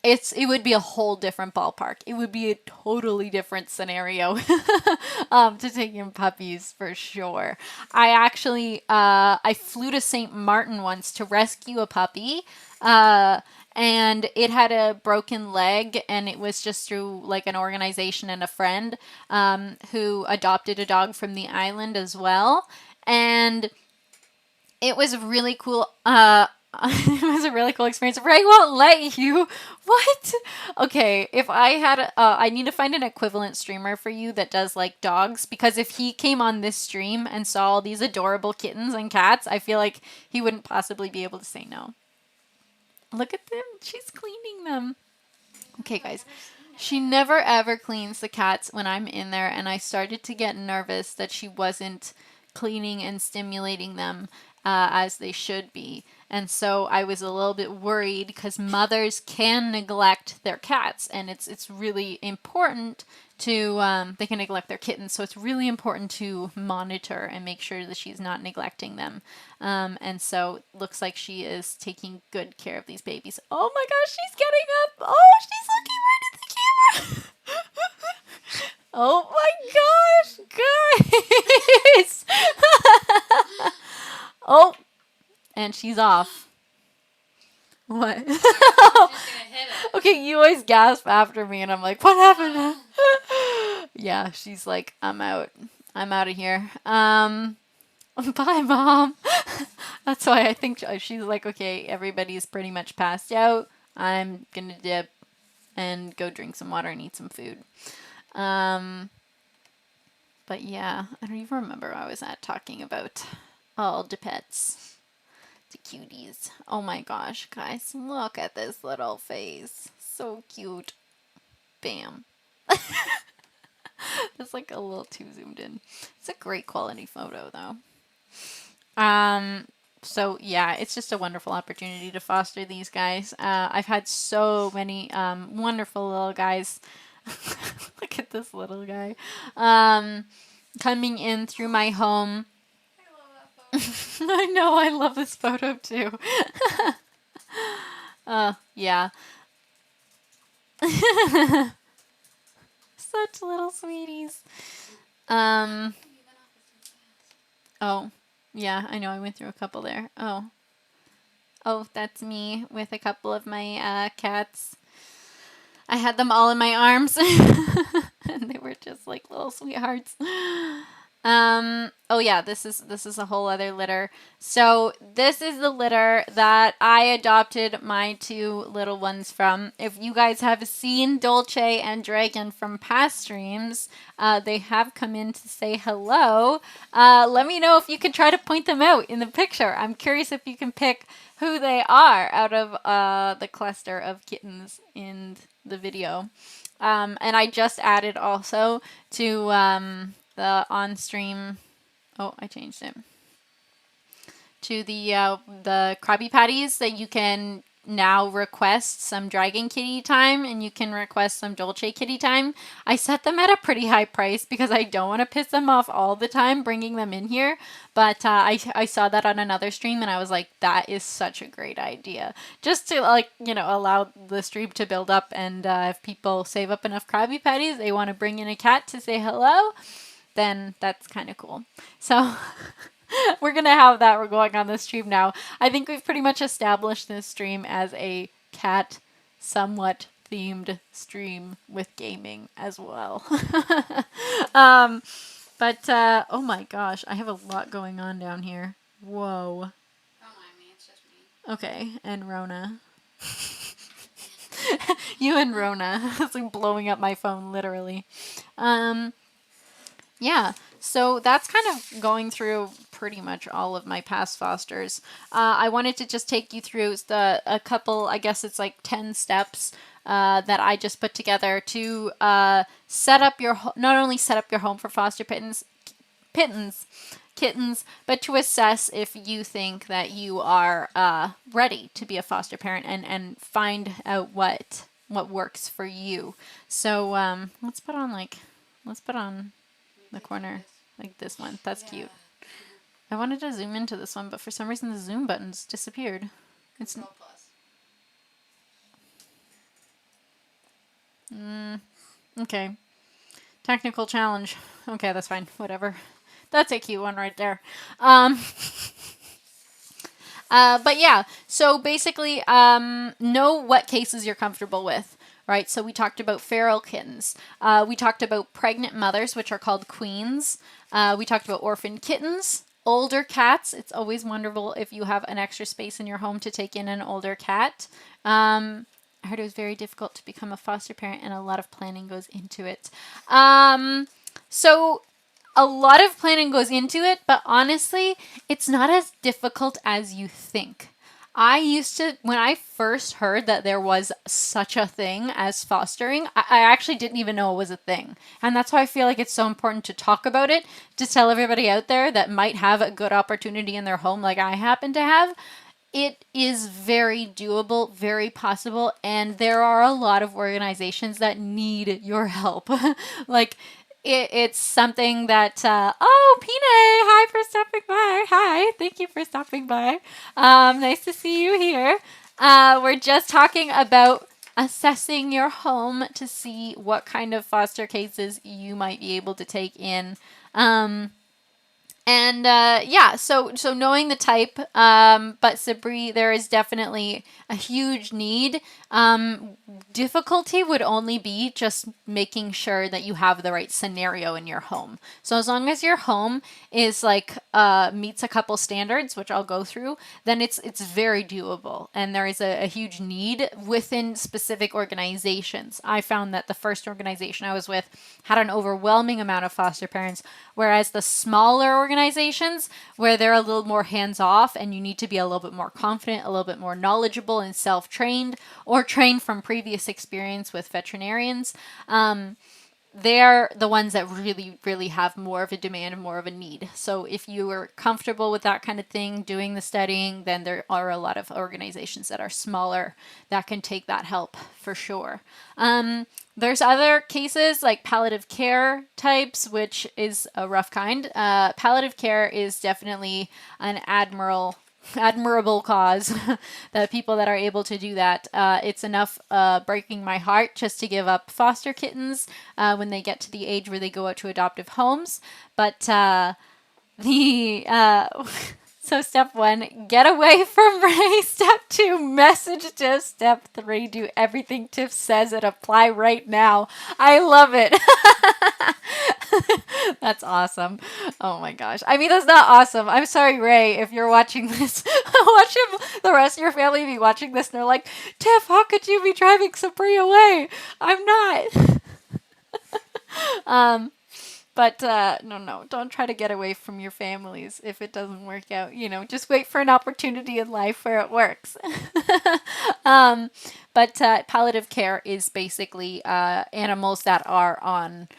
it would be a whole different ballpark. It would be a totally different scenario to take in puppies for sure. I actually I flew to St. Martin once to rescue a puppy. And it had a broken leg, and it was just through like an organization and a friend who adopted a dog from the island as well. And it was really cool. It was a really cool experience. Ray won't let you. What? Okay, if I had, I need to find an equivalent streamer for you that does like dogs, because if he came on this stream and saw all these adorable kittens and cats, I feel like he wouldn't possibly be able to say no. Look at them. She's cleaning them. Okay, guys. She never ever cleans the cats when I'm in there, and I started to get nervous that she wasn't cleaning and stimulating them as they should be. And so I was a little bit worried because mothers can neglect their cats, and it's really important to they can neglect their kittens, so it's really important to monitor and make sure that she's not neglecting them. And so looks like she is taking good care of these babies. Oh my gosh, she's getting up. Oh, she's looking right at the camera. Oh my gosh, guys. Oh, and she's off. What? Okay, you always gasp after me, and I'm like, what happened? Yeah, she's like, I'm out. I'm out of here. Bye, Mom. That's why I think she's like, okay, everybody's pretty much passed out. I'm gonna dip and go drink some water and eat some food. But yeah, I don't even remember where I was at talking about all the pets. The cuties. Oh my gosh, guys, look at this little face. So cute. Bam. That's like a little too zoomed in. It's a great quality photo though. So yeah, it's just a wonderful opportunity to foster these guys. I've had so many wonderful little guys. Look at this little guy. Coming in through my home. I know, I love this photo too. Yeah. Such little sweeties. Oh, yeah, I know, I went through a couple there. Oh, that's me with a couple of my cats. I had them all in my arms. And they were just like little sweethearts. Oh yeah, this is a whole other litter. So this is the litter that I adopted my two little ones from. If you guys have seen Dolce and Dragon from past streams, they have come in to say hello. Let me know if you can try to point them out in the picture. I'm curious if you can pick who they are out of the cluster of kittens in the video. And I just added also to the on-stream. Oh, I changed it to the Krabby Patties that you can now request some Dragon Kitty time and you can request some Dolce Kitty time. I set them at a pretty high price because I don't want to piss them off all the time bringing them in here. But I saw that on another stream and I was like, that is such a great idea. Just to allow the stream to build up and if people save up enough Krabby Patties, they want to bring in a cat to say hello, then that's kind of cool. So we're going to have that going on the stream now. I think we've pretty much established this stream as a cat somewhat themed stream with gaming as well. Oh my gosh, I have a lot going on down here. Whoa. Don't mind me, it's just me. Okay, and Rona. You and Rona. It's like blowing up my phone, literally. Yeah, so that's kind of going through pretty much all of my past fosters. I wanted to just take you through a couple, I guess it's like 10 steps that I just put together to not only set up your home for foster kittens, but to assess if you think that you are ready to be a foster parent and find out what works for you. So let's put on the corner, like this one. That's cute. I wanted to zoom into this one, but for some reason the zoom button's disappeared. It's Control plus. okay. Technical challenge. Okay, that's fine. Whatever. That's a cute one right there. But yeah, so basically, know what cases you're comfortable with. Right, so we talked about feral kittens. We talked about pregnant mothers, which are called queens. We talked about orphan kittens, older cats. It's always wonderful if you have an extra space in your home to take in an older cat. I heard it was very difficult to become a foster parent and a lot of planning goes into it. So a lot of planning goes into it, but honestly, it's not as difficult as you think. When I first heard that there was such a thing as fostering, I actually didn't even know it was a thing. And that's why I feel like it's so important to talk about it, to tell everybody out there that might have a good opportunity in their home like I happen to have. It is very doable, very possible, and there are a lot of organizations that need your help. Like, it's something that, Pine, hi for stopping by. Hi, thank you for stopping by. Nice to see you here. We're just talking about assessing your home to see what kind of foster cases you might be able to take in. So knowing the type, but Sabri, there is definitely a huge need. Difficulty would only be just making sure that you have the right scenario in your home. So as long as your home is meets a couple standards, which I'll go through, then it's very doable. And there is a huge need within specific organizations. I found that the first organization I was with had an overwhelming amount of foster parents, whereas the smaller organizations where they're a little more hands-off and you need to be a little bit more confident, a little bit more knowledgeable and self-trained or trained from previous experience with veterinarians, they're the ones that really, really have more of a demand and more of a need. So if you are comfortable with that kind of thing, doing the studying, then there are a lot of organizations that are smaller that can take that help for sure. There's other cases like palliative care types, which is a rough kind. Palliative care is definitely an admirable cause. The people that are able to do that, it's enough breaking my heart just to give up foster kittens when they get to the age where they go out to adoptive homes. But so step 1, get away from Ray. Step 2, message Tiff. Step 3, do everything Tiff says and apply right now. I love it. That's awesome. Oh my gosh. I mean, that's not awesome. I'm sorry, Ray, if you're watching this. Watch him, the rest of your family be watching this and they're like, Tiff, how could you be driving Sabri away? I'm not. But no, don't try to get away from your families if it doesn't work out. Just wait for an opportunity in life where it works. But palliative care is basically animals that are on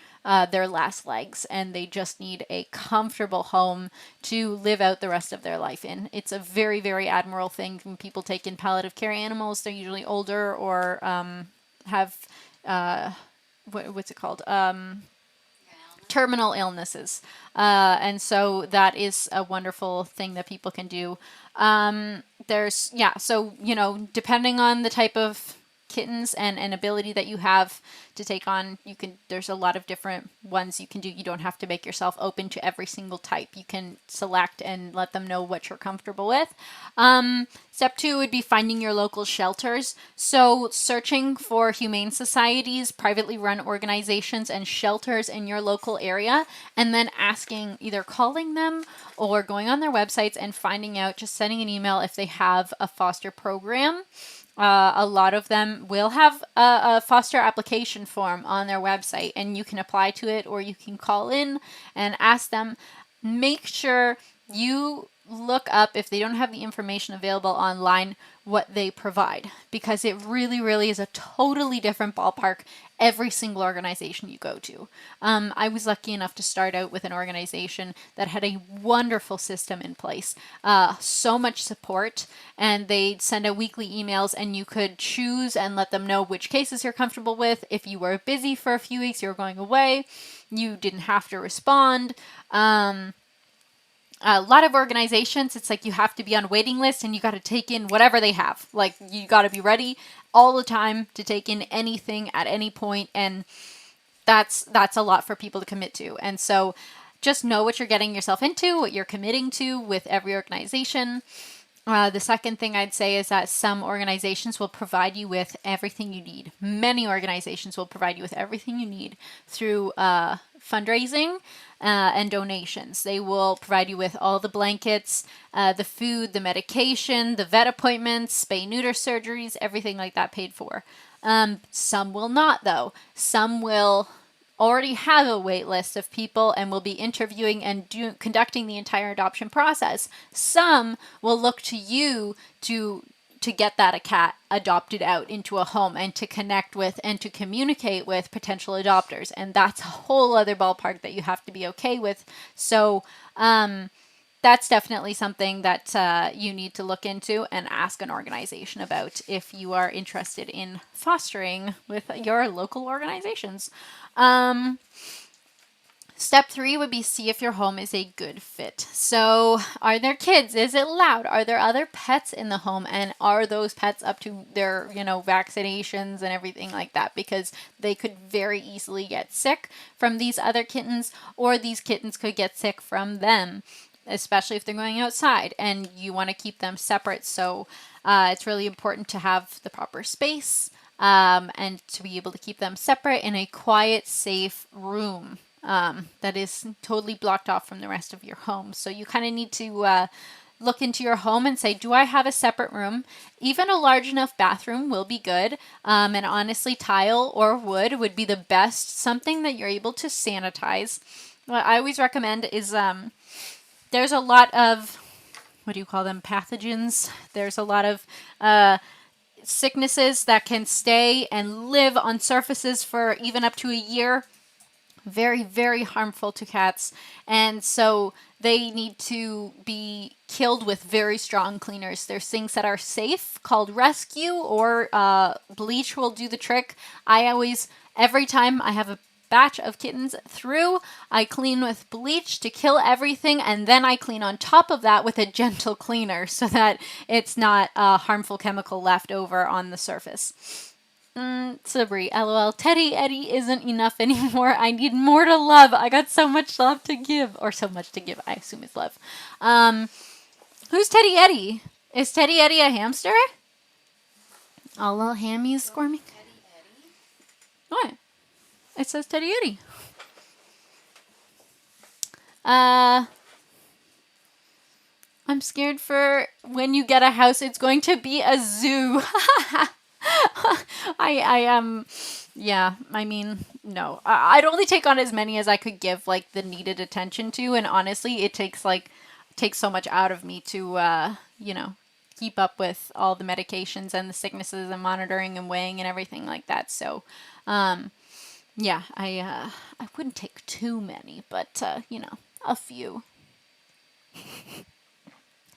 their last legs and they just need a comfortable home to live out the rest of their life in. It's a very, very admirable thing when people take in palliative care animals. They're usually older or have what's it called? Terminal illnesses. And so that is a wonderful thing that people can do. So, depending on the type of kittens and ability that you have to take on, there's a lot of different ones you can do. You don't have to make yourself open to every single type. You can select and let them know what you're comfortable with. Step 2 would be finding your local shelters. So searching for humane societies, privately run organizations, and shelters in your local area, and then either calling them or going on their websites and finding out, just sending an email if they have a foster program. A lot of them will have a foster application form on their website, and you can apply to it or you can call in and ask them. Make sure you look up, if they don't have the information available online, what they provide, because it really, really is a totally different ballpark every single organization you go to. I was lucky enough to start out with an organization that had a wonderful system in place, so much support, and they'd send out weekly emails and you could choose and let them know which cases you're comfortable with. If you were busy for a few weeks, you were going away, you didn't have to respond. A lot of organizations, it's like you have to be on a waiting list and you got to take in whatever they have. Like, you got to be ready all the time to take in anything at any point, and that's a lot for people to commit to. And so just know what you're getting yourself into, what you're committing to with every organization. The second thing I'd say is that some organizations will provide you with everything you need. Many organizations will provide you with everything you need through fundraising and donations. They will provide you with all the blankets, the food, the medication, the vet appointments, spay-neuter surgeries, everything like that paid for. Some will not, though. Some will already have a wait list of people and will be interviewing and conducting the entire adoption process. Some will look to you to get that cat adopted out into a home and to connect with and to communicate with potential adopters. And that's a whole other ballpark that you have to be okay with. So that's definitely something that you need to look into and ask an organization about if you are interested in fostering with your local organizations. Step 3 would be see if your home is a good fit. So are there kids? Is it loud? Are there other pets in the home? And are those pets up to their, vaccinations and everything like that? Because they could very easily get sick from these other kittens, or these kittens could get sick from them, especially if they're going outside and you want to keep them separate. So it's really important to have the proper space and to be able to keep them separate in a quiet, safe room. That is totally blocked off from the rest of your home. So you kind of need to look into your home and say, do I have a separate room? Even a large enough bathroom will be good. And honestly, tile or wood would be the best. Something that you're able to sanitize. What I always recommend is there's a lot of, what do you call them, pathogens. There's a lot of sicknesses that can stay and live on surfaces for even up to a year. Very, very harmful to cats, and so they need to be killed with very strong cleaners. There's things that are safe called Rescue, or bleach will do the trick. Every time I have a batch of kittens through, I clean with bleach to kill everything, and then I clean on top of that with a gentle cleaner so that it's not a harmful chemical left over on the surface. Sabri, lol. Teddy Eddie isn't enough anymore. I need more to love. I got so much love to give. Or so much to give, I assume is love. Who's Teddy Eddie? Is Teddy Eddie a hamster? All little hammies squirming. What? It says Teddy Eddie. I'm scared for when you get a house, it's going to be a zoo. I am, yeah, I mean, no. I'd only take on as many as I could give, like, the needed attention to, and honestly, takes so much out of me to, keep up with all the medications and the sicknesses and monitoring and weighing and everything like that. So, yeah, I wouldn't take too many, but, a few.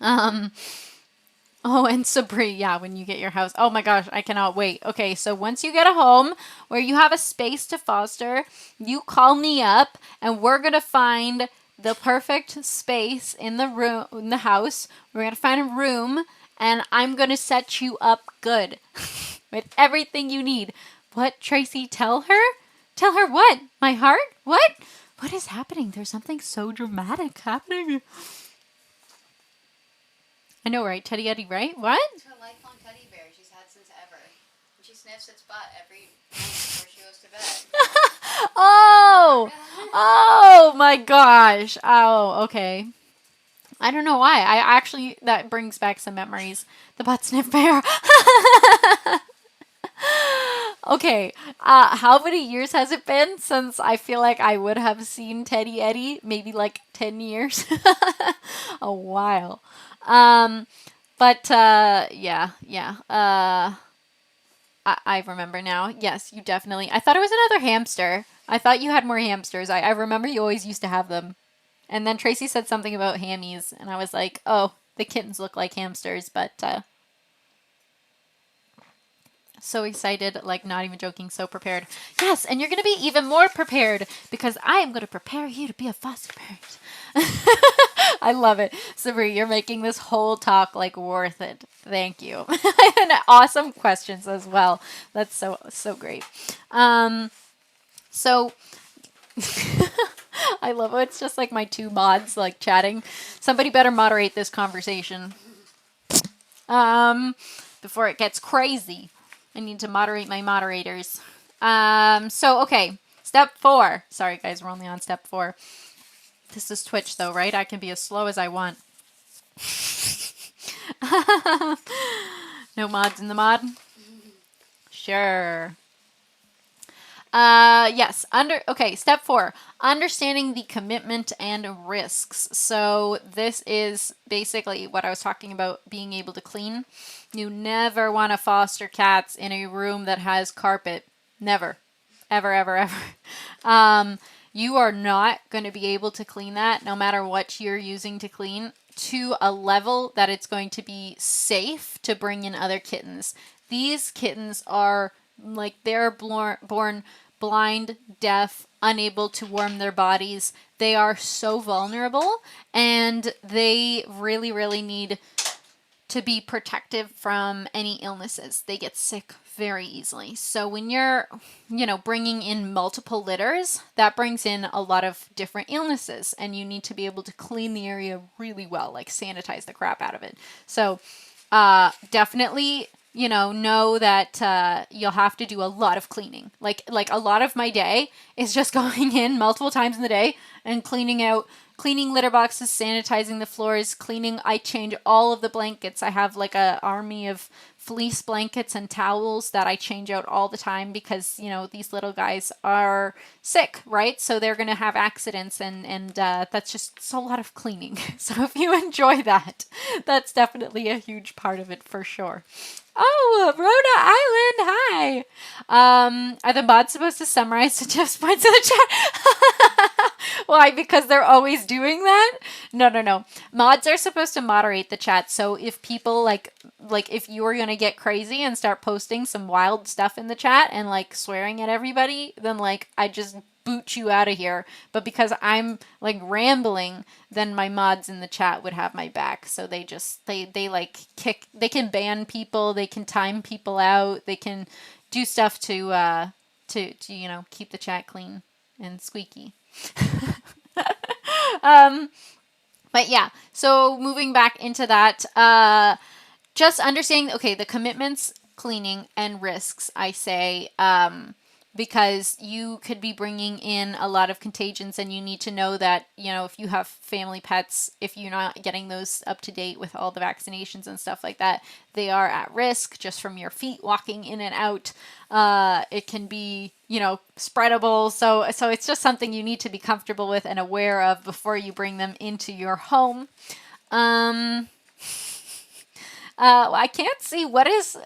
Um, Oh, and Sabri, yeah, when you get your house. Oh my gosh, I cannot wait. Okay, so once you get a home where you have a space to foster, you call me up and we're going to find the perfect space in the room in the house. We're going to find a room and I'm going to set you up good with everything you need. What, Tracy, tell her? Tell her what? My heart? What? What is happening? There's something so dramatic happening. I know, right? Teddy Eddie, right? What? It's her lifelong teddy bear she's had since ever. And she sniffs its butt every night before she goes to bed. Oh my gosh. Oh, okay. I don't know why. That brings back some memories. The butt sniff bear. Okay. How many years has it been since I feel like I would have seen Teddy Eddie? Maybe like 10 years. A while. But yeah. I remember now. Yes, you definitely. I thought it was another hamster. I thought you had more hamsters. I remember you always used to have them. And then Tracy said something about hammies, and I was like, oh, the kittens look like hamsters, but so excited, like not even joking, so prepared. Yes, and you're going to be even more prepared because I am going to prepare you to be a foster parent. I love it. Sabri, you're making this whole talk like worth it. Thank you. And awesome questions as well. That's so great. So I love it. It's just like my two mods like chatting. Somebody better moderate this conversation. Before it gets crazy. I need to moderate my moderators. Okay. Step 4. Sorry, guys. We're only on step 4. This is Twitch, though, right? I can be as slow as I want. No mods in the mod? Sure. Yes. Step 4. Understanding the commitment and risks. So this is basically what I was talking about, being able to clean. You never want to foster cats in a room that has carpet. Never. Ever, ever, ever. You are not going to be able to clean that no matter what you're using to clean to a level that it's going to be safe to bring in other kittens. These kittens are like they're born blind, deaf, unable to warm their bodies. They are so vulnerable and they really, really need to be protective from any illnesses. They get sick very easily. So when you're, bringing in multiple litters, that brings in a lot of different illnesses and you need to be able to clean the area really well, like sanitize the crap out of it. So definitely, know that you'll have to do a lot of cleaning. Like a lot of my day is just going in multiple times in the day and cleaning litter boxes, sanitizing the floors, I change all of the blankets. I have like a army of fleece blankets and towels that I change out all the time because, these little guys are sick, right? So they're going to have accidents and that's just a lot of cleaning. So if you enjoy that, that's definitely a huge part of it for sure. Oh, Rhode Island, hi. Are the mods supposed to summarize the tips points in the chat? Why? Because they're always doing that? No. Mods are supposed to moderate the chat. So if people like if you were going to get crazy and start posting some wild stuff in the chat and like swearing at everybody, then like I just boot you out of here. But because I'm like rambling, then my mods in the chat would have my back. So they can ban people, they can time people out, they can do stuff to keep the chat clean and squeaky. But yeah, so moving back into that, just understanding, the commitments, cleaning, and risks, I say, because you could be bringing in a lot of contagions, and you need to know that, if you have family pets, if you're not getting those up to date with all the vaccinations and stuff like that, they are at risk just from your feet walking in and out. It can be, spreadable. So it's just something you need to be comfortable with and aware of before you bring them into your home. I can't see what is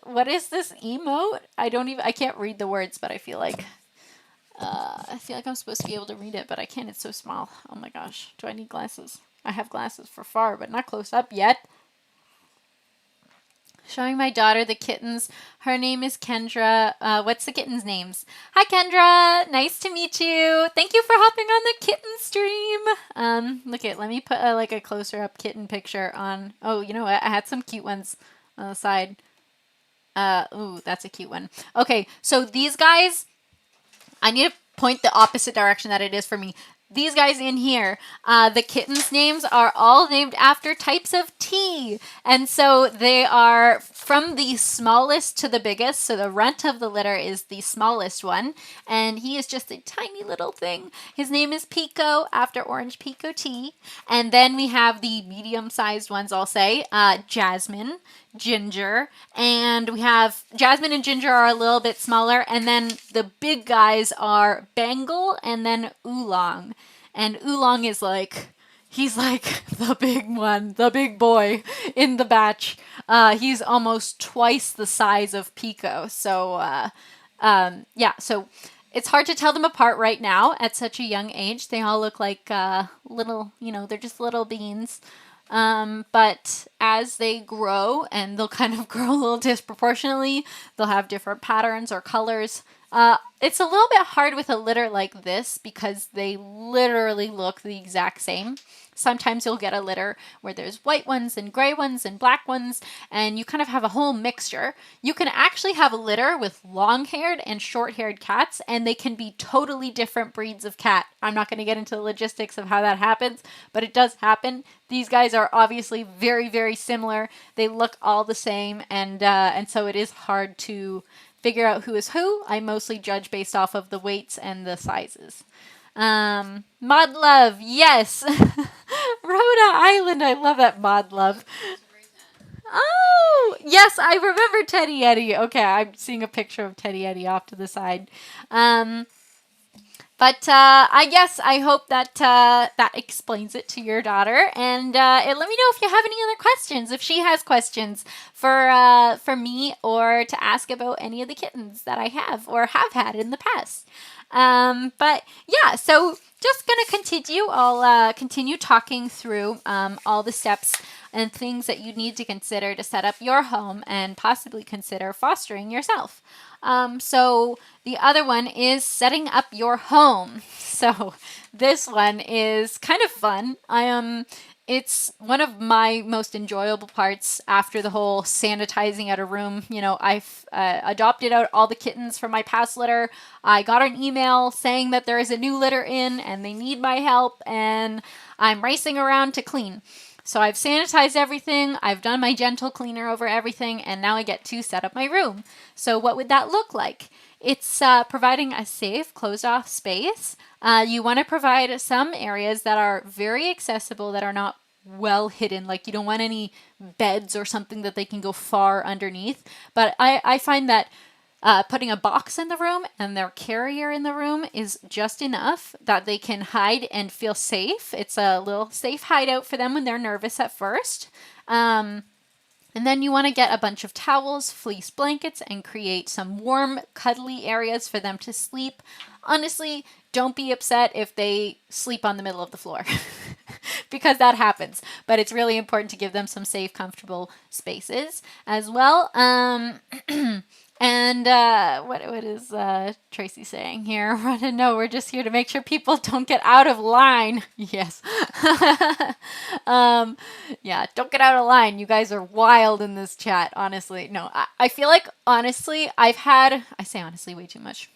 this emote. I can't read the words, but I feel like I'm supposed to be able to read it, but I can't. It's so small. Oh my gosh. Do I need glasses? I have glasses for far, but not close up yet. Showing my daughter the kittens. Her name is Kendra. What's the kittens' names? Hi, Kendra. Nice to meet you. Thank you for hopping on the kitten stream. Let me put a closer up kitten picture on. Oh, you know what? I had some cute ones on the side. Ooh, that's a cute one. Okay, so these guys, I need to point the opposite direction that it is for me. These guys in here, the kittens' names are all named after types of tea. And so they are from the smallest to the biggest. So the runt of the litter is the smallest one. And he is just a tiny little thing. His name is Pico, after orange Pico tea. And then we have the medium-sized ones, I'll say, Jasmine, Ginger, and we have Jasmine and Ginger are a little bit smaller, and then the big guys are Bengal and then Oolong. And Oolong is he's like the big one, the big boy in the batch. He's almost twice the size of Pico. So so it's hard to tell them apart right now at such a young age. They all look like little, they're just little beans. But as they grow, and they'll kind of grow a little disproportionately, they'll have different patterns or colors. It's a little bit hard with a litter like this because they literally look the exact same. Sometimes you'll get a litter where there's white ones and gray ones and black ones, and you kind of have a whole mixture. You can actually have a litter with long-haired and short-haired cats, and they can be totally different breeds of cat. I'm not going to get into the logistics of how that happens, but it does happen. These guys are obviously very, very similar. They look all the same, and so it is hard to figure out who is who. I mostly judge based off of the weights and the sizes. Mod Love, yes. Rhode Island, I love that, Mod Love. Oh, yes, I remember Teddy Eddie. Okay, I'm seeing a picture of Teddy Eddie off to the side. I hope that that explains it to your daughter, and let me know if you have any other questions. If she has questions for me, or to ask about any of the kittens that I have or have had in the past. So just gonna continue. I'll continue talking through all the steps and things that you need to consider to set up your home and possibly consider fostering yourself. So the other one is setting up your home. So this one is kind of fun. It's one of my most enjoyable parts after the whole sanitizing out a room. I've adopted out all the kittens from my past litter. I got an email saying that there is a new litter in and they need my help, and I'm racing around to clean. So I've sanitized everything, I've done my gentle cleaner over everything, and now I get to set up my room. So what would that look like? It's providing a safe, closed-off space. You want to provide some areas that are very accessible, that are not well hidden. Like, you don't want any beds or something that they can go far underneath. But I find that putting a box in the room and their carrier in the room is just enough that they can hide and feel safe. It's a little safe hideout for them when they're nervous at first. And then you want to get a bunch of towels, fleece blankets, and create some warm, cuddly areas for them to sleep. Honestly, don't be upset if they sleep on the middle of the floor because that happens. But it's really important to give them some safe, comfortable spaces as well. And what is Tracy saying here? No, we're just here to make sure people don't get out of line. Yes. Yeah, don't get out of line. You guys are wild in this chat, honestly. No, I feel like, honestly, I say honestly way too much.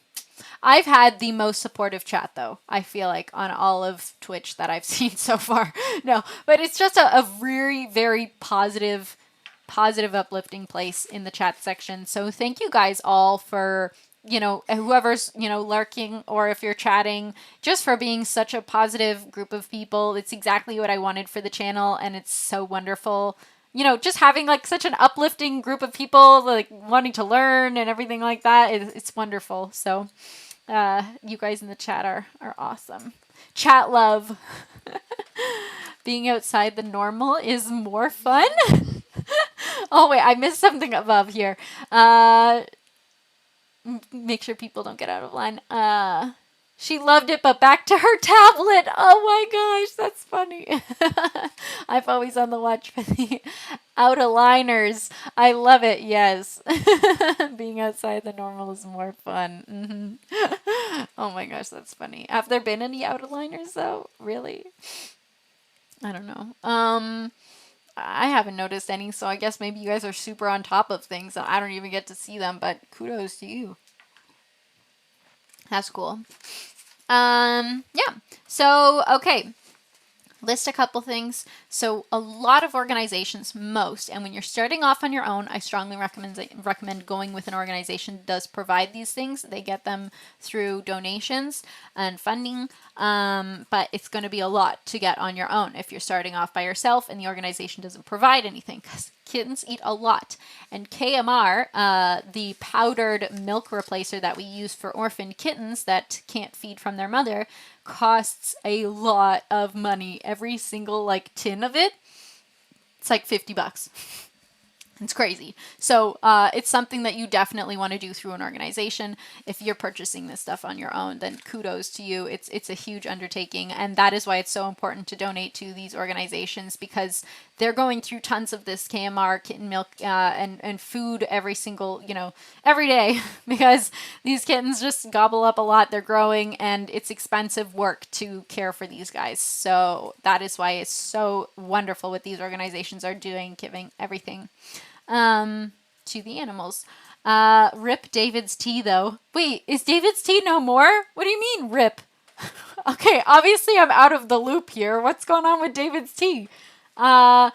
I've had the most supportive chat, though, I feel like, on all of Twitch that I've seen so far. No, but it's just a very, very positive, uplifting place in the chat section. So thank you guys all for whoever's, lurking, or if you're chatting, just for being such a positive group of people. It's exactly what I wanted for the channel, and it's so wonderful. Just having like such an uplifting group of people, like wanting to learn and everything like that. It's wonderful. So, you guys in the chat are awesome. Chat love. Being outside the normal is more fun. Oh wait, I missed something above here. Make sure people don't get out of line. She loved it, but back to her tablet. Oh my gosh, that's funny. I'm always on the watch for the out of liners. I love it. Yes. Being outside the normal is more fun. Oh my gosh, that's funny. Have there been any out of liners though? Really? I don't know. I haven't noticed any, so I guess maybe you guys are super on top of things and I don't even get to see them, but kudos to you. That's cool. Yeah. So, okay. List a couple things. So a lot of organizations, and when you're starting off on your own, I strongly recommend going with an organization that does provide these things. They get them through donations and funding, but it's going to be a lot to get on your own if you're starting off by yourself and the organization doesn't provide anything, because kittens eat a lot. And KMR, the powdered milk replacer that we use for orphan kittens that can't feed from their mother, costs a lot of money. Every single tin of it, it's like $50. It's crazy. So it's something that you definitely want to do through an organization. If you're purchasing this stuff on your own, then kudos to you. It's a huge undertaking, and that is why it's so important to donate to these organizations, because they're going through tons of this KMR kitten milk and food every day, because these kittens just gobble up a lot. They're growing, and it's expensive work to care for these guys. So that is why it's so wonderful what these organizations are doing, giving everything to the animals. Rip David's tea, though. Wait, is David's tea no more? What do you mean, rip? Okay, obviously I'm out of the loop here. What's going on with David's tea? And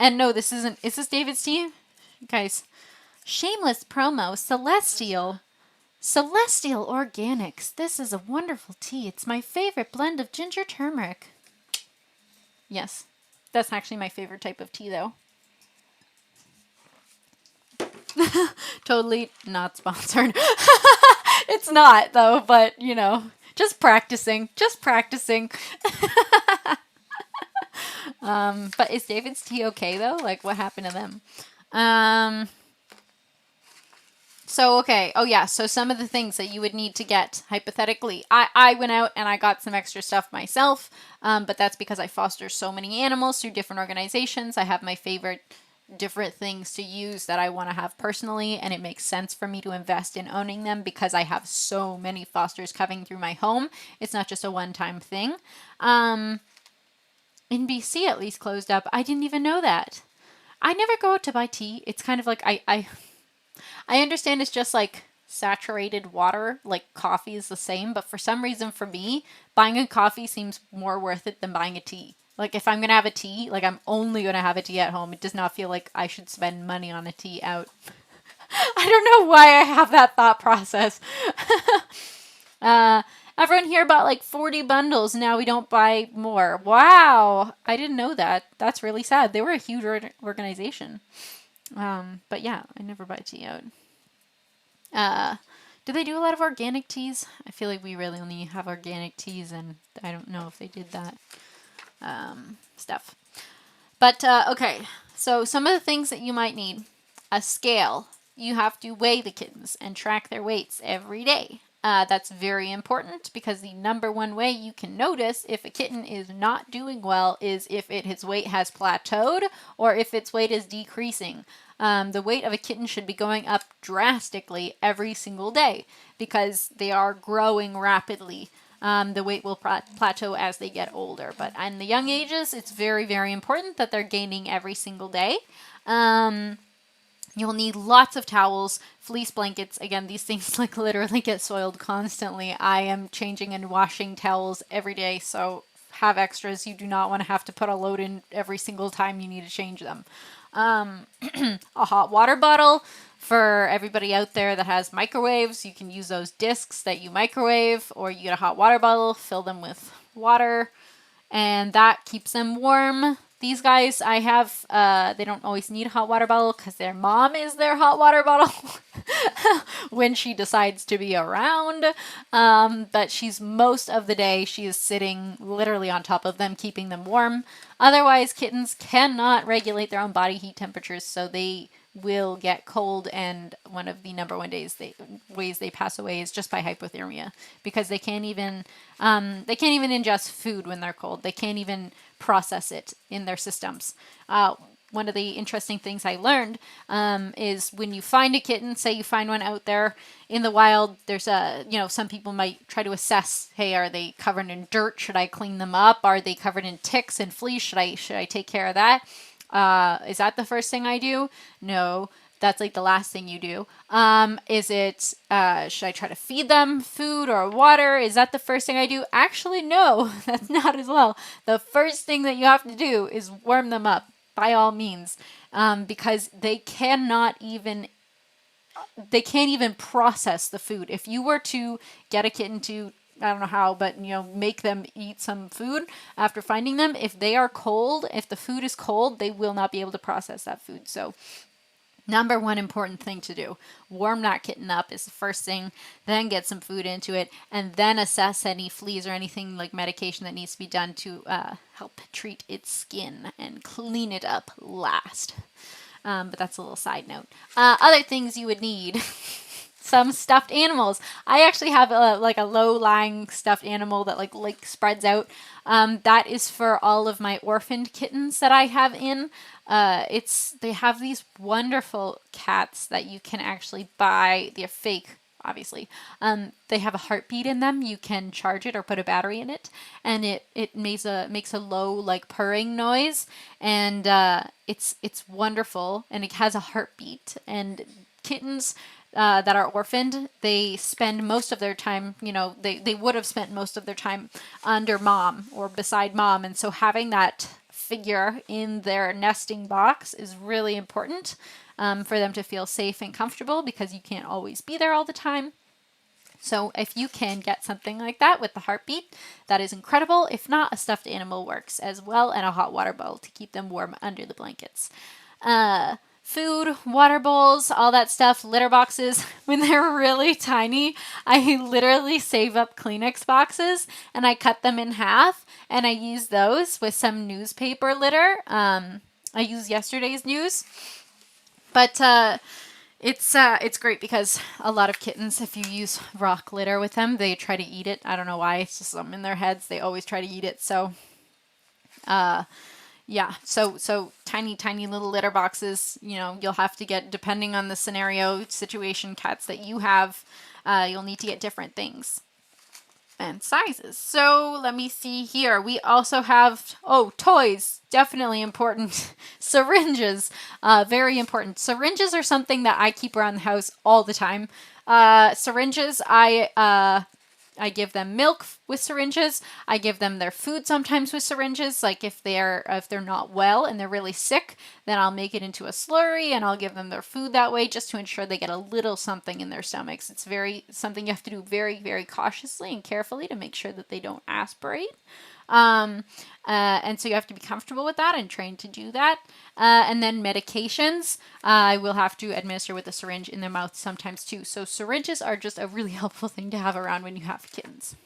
no, this isn't. Is this David's tea? Guys, shameless promo. Celestial Organics. This is a wonderful tea. It's my favorite blend of ginger turmeric. Yes, that's actually my favorite type of tea, though. Totally not sponsored. It's not, though, but just practicing. But is David's tea okay, though? Like, what happened to them? So, okay. Oh, yeah. So some of the things that you would need to get, hypothetically, I went out and I got some extra stuff myself, but that's because I foster so many animals through different organizations. I have my favorite different things to use that I want to have personally, and it makes sense for me to invest in owning them because I have so many fosters coming through my home. It's not just a one-time thing. NBC at least closed up. I didn't even know that. I never go out to buy tea. It's kind of like I understand it's just like saturated water, like coffee is the same, but for some reason for me, buying a coffee seems more worth it than buying a tea. Like, if I'm going to have a tea, like, I'm only going to have a tea at home. It does not feel like I should spend money on a tea out. I don't know why I have that thought process. Everyone here bought like 40 bundles. Now we don't buy more. Wow. I didn't know that. That's really sad. They were a huge organization. But yeah, I never buy tea out. Do they do a lot of organic teas? I feel like we really only have organic teas, and I don't know if they did that. Stuff. But, okay, so some of the things that you might need. A scale. You have to weigh the kittens and track their weights every day. That's very important because the number one way you can notice if a kitten is not doing well is if its weight has plateaued or if its weight is decreasing. The weight of a kitten should be going up drastically every single day because they are growing rapidly. The weight will plateau as they get older. But in the young ages, it's very, very important that they're gaining every single day. You'll need lots of towels, fleece blankets. Again, these things like literally get soiled constantly. I am changing and washing towels every day, so have extras. You do not want to have to put a load in every single time you need to change them. A hot water bottle for everybody out there that has microwaves. You can use those discs that you microwave, or you get a hot water bottle, fill them with water, and that keeps them warm. These guys I have, they don't always need a hot water bottle because their mom is their hot water bottle when she decides to be around. But she's most of the day, she is sitting literally on top of them, keeping them warm. Otherwise, kittens cannot regulate their own body heat temperatures, so they will get cold, and one of the number one ways they pass away is just by hypothermia, because they can't even ingest food when they're cold. They can't even process it in their systems. One of the interesting things I learned is when you find a kitten, say you find one out there in the wild, there's some people might try to assess, hey, are they covered in dirt? Should I clean them up? Are they covered in ticks and fleas? Should I take care of that? Is that the first thing I do? No, that's like the last thing you do. Is it, should I try to feed them food or water? Is that the first thing I do? Actually, no, that's not as well. The first thing that you have to do is warm them up, by all means, because they can't even process the food. If you were to get a kitten to, I don't know how, but make them eat some food after finding them, if they are cold, if the food is cold, they will not be able to process that food. So number one important thing to do, warm that kitten up is the first thing, then get some food into it, and then assess any fleas or anything like medication that needs to be done to help treat its skin and clean it up last. But that's a little side note. Other things you would need. Some stuffed animals. I actually have a low-lying stuffed animal that like spreads out. That is for all of my orphaned kittens that I have in. They have these wonderful cats that you can actually buy. They're fake, obviously. They have a heartbeat in them. You can charge it or put a battery in it, and it makes a low like purring noise, and it's wonderful, and it has a heartbeat. And kittens that are orphaned, they spend most of their time, they would have spent most of their time under mom or beside mom. And so having that figure in their nesting box is really important for them to feel safe and comfortable, because you can't always be there all the time. So if you can get something like that with the heartbeat, that is incredible. If not, a stuffed animal works as well, and a hot water bottle to keep them warm under the blankets. Food, water bowls, all that stuff, litter boxes. When they're really tiny, I literally save up Kleenex boxes and I cut them in half, and I use those with some newspaper litter. I use yesterday's news, but it's great because a lot of kittens, if you use rock litter with them, they try to eat it. I don't know why. It's just something in their heads. They always try to eat it. So, yeah, so tiny little litter boxes, you'll have to get, depending on the scenario, situation, cats that you have, you'll need to get different things and sizes. So let me see here. We also have, toys, definitely important. Syringes, very important. Syringes are something that I keep around the house all the time. Syringes, I give them milk with syringes. I give them their food sometimes with syringes. Like if they're not well and they're really sick, then I'll make it into a slurry and I'll give them their food that way, just to ensure they get a little something in their stomachs. It's something you have to do very, very cautiously and carefully to make sure that they don't aspirate. And so you have to be comfortable with that and trained to do that. And then medications, I will have to administer with a syringe in their mouth sometimes too. So syringes are just a really helpful thing to have around when you have kittens.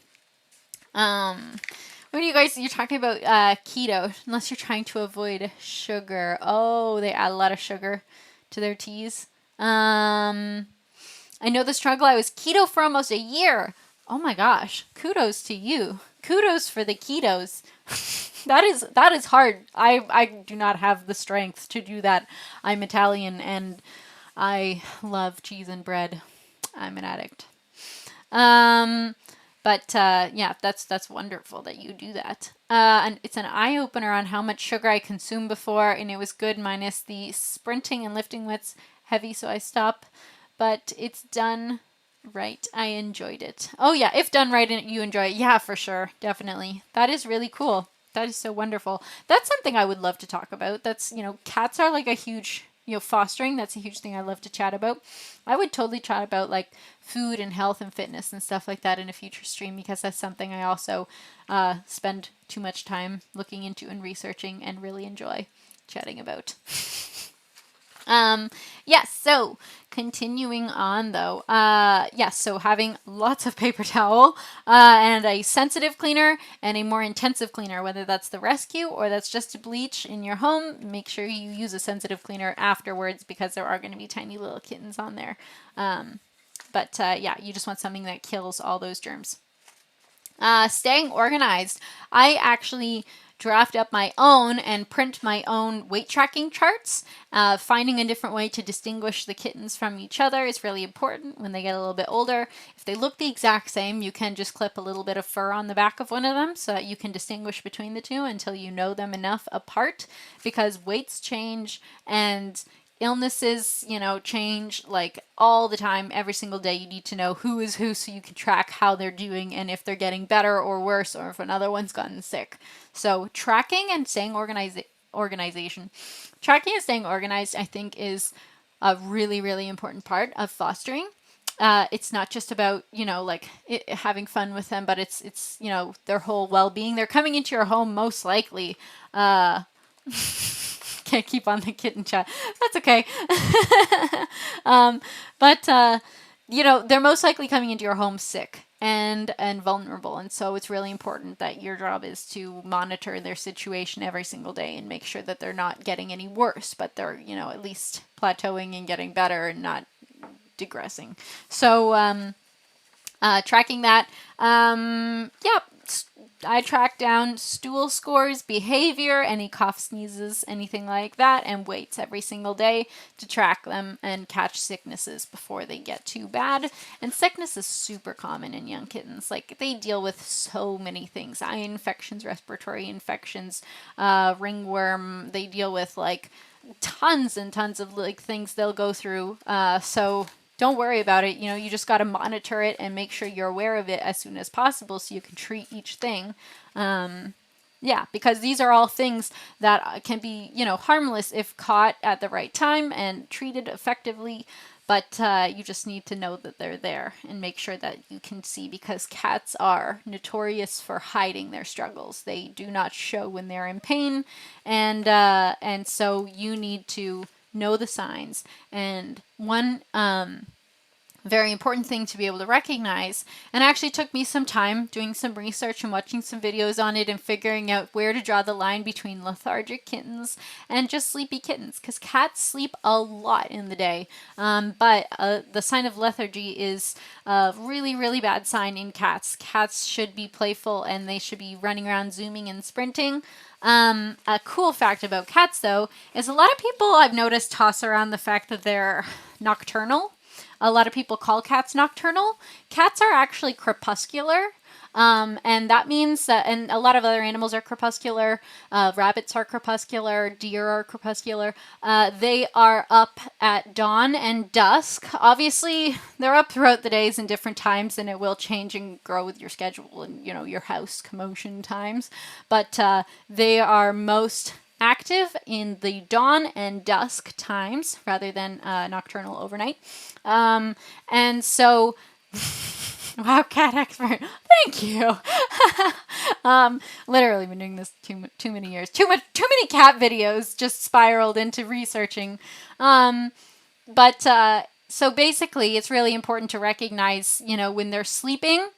When you're talking about keto, unless you're trying to avoid sugar. Oh, they add a lot of sugar to their teas. I know the struggle. I was keto for almost a year. Oh my gosh, kudos to you. Kudos for the ketos. That is hard. I do not have the strength to do that. I'm Italian and I love cheese and bread. I'm an addict. But yeah, that's wonderful that you do that. And it's an eye opener on how much sugar I consumed before, and it was good minus the sprinting and lifting weights heavy, so I stop. But it's done right. I enjoyed it. Oh yeah, if done right and you enjoy it, yeah, for sure, definitely. That is really cool. That is so wonderful. That's something I would love to talk about. That's, cats are like a huge, fostering. That's a huge thing I love to chat about. I would totally chat about like food and health and fitness and stuff like that in a future stream, because that's something I also spend too much time looking into and researching and really enjoy chatting about. Yes, so continuing on though, yes, so having lots of paper towel, and a sensitive cleaner and a more intensive cleaner, whether that's the rescue or that's just a bleach in your home, make sure you use a sensitive cleaner afterwards, because there are going to be tiny little kittens on there. But yeah, you just want something that kills all those germs. Staying organized. I actually draft up my own and print my own weight tracking charts. Finding a different way to distinguish the kittens from each other is really important when they get a little bit older. If they look the exact same, you can just clip a little bit of fur on the back of one of them so that you can distinguish between the two until you know them enough apart, because weights change and illnesses, change like all the time. Every single day you need to know who is who so you can track how they're doing and if they're getting better or worse, or if another one's gotten sick. So tracking and staying organization. Tracking and staying organized, I think, is a really, really important part of fostering. It's not just about, having fun with them, but it's their whole well-being. They're coming into your home most likely. Can't keep on the kitten chat. That's okay. But they're most likely coming into your home sick and vulnerable, and so it's really important that your job is to monitor their situation every single day and make sure that they're not getting any worse, but they're at least plateauing and getting better and not digressing. So tracking that. Yeah. I track down stool scores, behavior, any cough, sneezes, anything like that, and weights every single day to track them and catch sicknesses before they get too bad. And sickness is super common in young kittens. Like, they deal with so many things: eye infections, respiratory infections, ringworm. They deal with like tons and tons of like things they'll go through. So don't worry about it. You just got to monitor it and make sure you're aware of it as soon as possible so you can treat each thing. Yeah, because these are all things that can be, harmless if caught at the right time and treated effectively. But you just need to know that they're there and make sure that you can see, because cats are notorious for hiding their struggles. They do not show when they're in pain, and so you need to know the signs. And one very important thing to be able to recognize, and actually took me some time doing some research and watching some videos on it and figuring out where to draw the line between lethargic kittens and just sleepy kittens, because cats sleep a lot in the day, but the sign of lethargy is a really, really bad sign in cats. Cats should be playful and they should be running around, zooming and sprinting. A cool fact about cats, though, is a lot of people I've noticed toss around the fact that they're nocturnal. A lot of people call cats nocturnal. Cats are actually crepuscular. And that means that, and a lot of other animals are crepuscular. Rabbits are crepuscular. Deer are crepuscular. They are up at dawn and dusk. Obviously, they're up throughout the days in different times, and it will change and grow with your schedule and, your house commotion times. But they are most active in the dawn and dusk times rather than nocturnal overnight. And so, wow, cat expert, thank you. Literally been doing this too many years. Too many cat videos just spiraled into researching. But so basically, it's really important to recognize, when they're sleeping.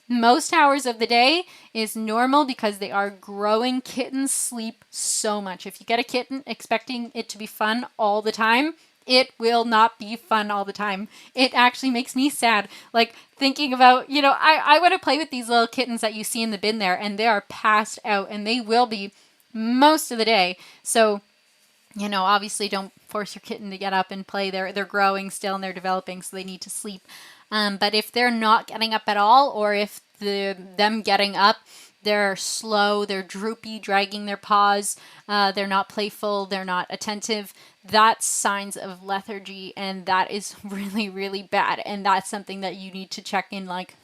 Most hours of the day is normal because they are growing. Kittens sleep so much. If you get a kitten expecting it to be fun all the time, it will not be fun all the time. It actually makes me sad. Like, thinking about, I want to play with these little kittens that you see in the bin there, and they are passed out, and they will be most of the day. So, obviously don't force your kitten to get up and play. They're growing still and they're developing, so they need to sleep. But if they're not getting up at all, or if them getting up, they're slow, they're droopy, dragging their paws, they're not playful, they're not attentive, that's signs of lethargy, and that is really, really bad. And that's something that you need to check in like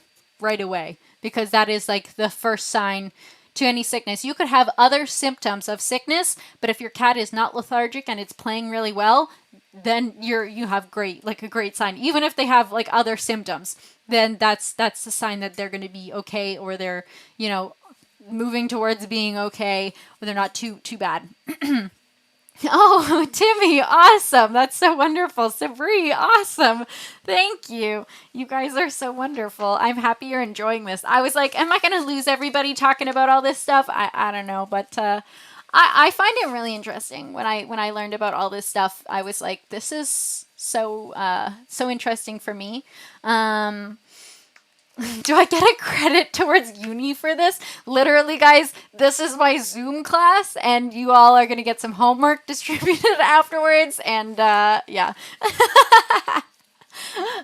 right away, because that is like the first sign to any sickness. You could have other symptoms of sickness, but if your cat is not lethargic and it's playing really well, then you have a great sign. Even if they have like other symptoms, then that's a sign that they're going to be okay, or they're, moving towards being okay, or they're not too bad. Oh, Timmy, awesome. That's so wonderful. Sabri, awesome. Thank you. You guys are so wonderful. I'm happy you're enjoying this. I was like, am I going to lose everybody talking about all this stuff? I don't know, but I find it really interesting. When I learned about all this stuff, I was like, this is so interesting for me. Do I get a credit towards uni for this? Literally, guys, this is my Zoom class, and you all are going to get some homework distributed afterwards, and yeah.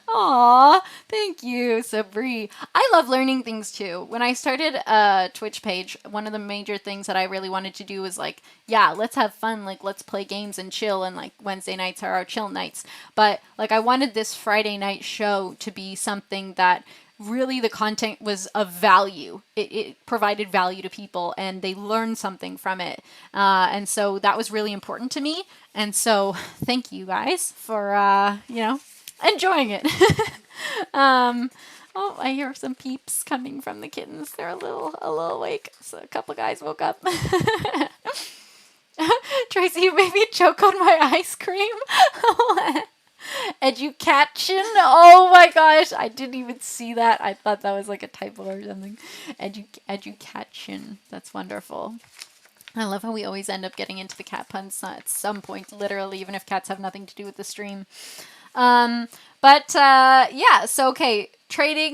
Aw, thank you, Sabri. I love learning things too. When I started a Twitch page, one of the major things that I really wanted to do was like, yeah, let's have fun, like let's play games and chill, and like Wednesday nights are our chill nights. But like I wanted this Friday night show to be something that really the content was of value. It provided value to people and they learned something from it. And so that was really important to me. And so thank you guys for, enjoying it. Oh, I hear some peeps coming from the kittens. They're a little awake. So a couple guys woke up. Tracy, you made me choke on my ice cream. Education. Oh my gosh, I didn't even see that. I thought that was like a typo or something. Education. That's wonderful. I love how we always end up getting into the cat puns at some point, literally, even if cats have nothing to do with the stream. So okay,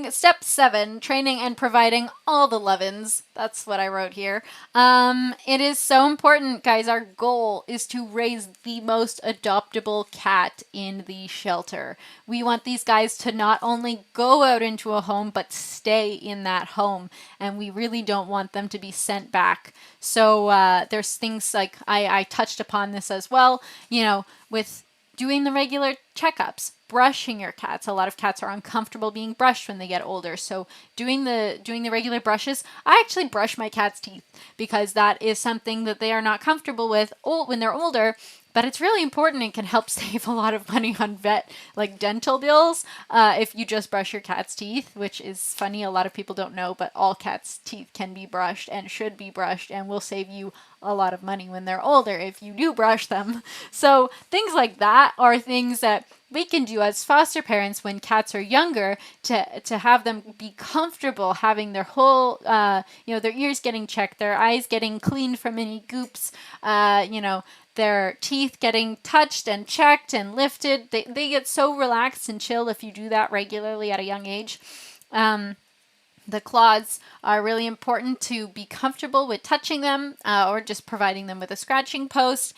step 7, training and providing all the lovin's. That's what I wrote here. It is so important, guys. Our goal is to raise the most adoptable cat in the shelter. We want these guys to not only go out into a home, but stay in that home. And we really don't want them to be sent back. So there's things like, I touched upon this as well, with doing the regular checkups, brushing your cats. A lot of cats are uncomfortable being brushed when they get older. So doing the regular brushes. I actually brush my cat's teeth because that is something that they are not comfortable with when they're older. But it's really important and can help save a lot of money on dental bills if you just brush your cat's teeth, which is funny. A lot of people don't know, but all cats' teeth can be brushed and should be brushed and will save you a lot of money when they're older if you do brush them. So things like that are things that we can do as foster parents when cats are younger to have them be comfortable having their whole, their ears getting checked, their eyes getting cleaned from any goops, their teeth getting touched and checked and lifted. They get so relaxed and chill if you do that regularly at a young age. The claws are really important to be comfortable with touching them or just providing them with a scratching post.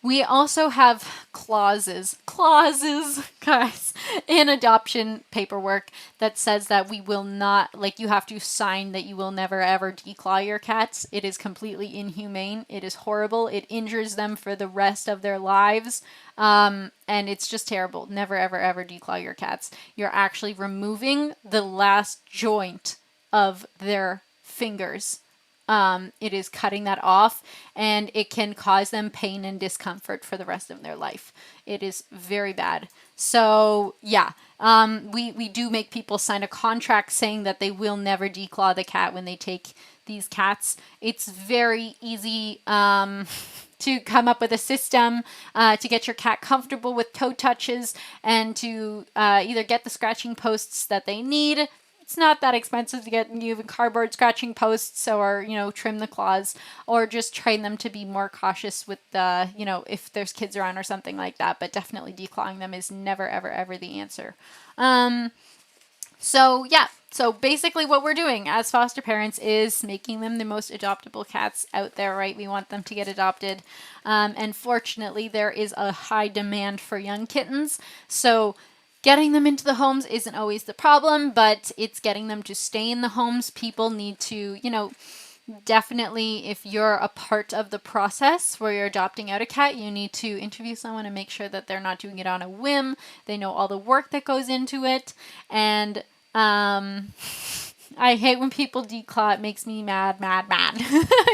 We also have clauses, guys, in adoption paperwork that says that we will not, you have to sign that you will never ever declaw your cats. It is completely inhumane. It is horrible. It injures them for the rest of their lives. And it's just terrible. Never ever ever declaw your cats. You're actually removing the last joint of their fingers. It is cutting that off, and it can cause them pain and discomfort for the rest of their life. It is very bad. So yeah, we do make people sign a contract saying that they will never declaw the cat when they take these cats. It's very easy to come up with a system to get your cat comfortable with toe touches and to either get the scratching posts that they need. It's not that expensive to get even cardboard scratching posts or, trim the claws, or just train them to be more cautious with the, if there's kids around or something like that. But definitely declawing them is never, ever, ever the answer. So basically what we're doing as foster parents is making them the most adoptable cats out there, right? We want them to get adopted. And fortunately, there is a high demand for young kittens. So getting them into the homes isn't always the problem, but it's getting them to stay in the homes. People need to, definitely, if you're a part of the process where you're adopting out a cat, you need to interview someone and make sure that they're not doing it on a whim. They know all the work that goes into it. And I hate when people declaw. It makes me mad, mad, mad.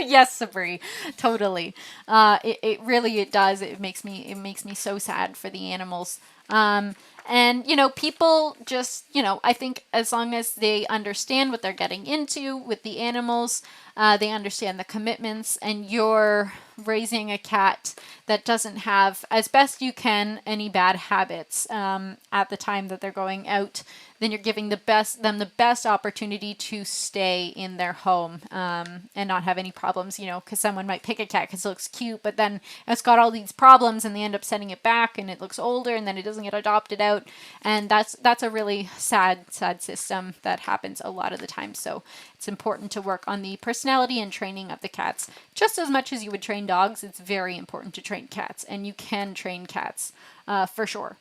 Yes, Sabri, totally. It really it does. It makes me so sad for the animals. Um, and people just I think as long as they understand what they're getting into with the animals, they understand the commitments, and you're raising a cat that doesn't have, as best you can, any bad habits at the time that they're going out, then you're giving them the best opportunity to stay in their home and not have any problems. Because someone might pick a cat because it looks cute, but then it's got all these problems, and they end up sending it back, and it looks older, and then it doesn't get adopted out, and that's a really sad system that happens a lot of the time. So it's important to work on the personality and training of the cats just as much as you would train dogs. It's very important to train cats, and you can train cats for sure.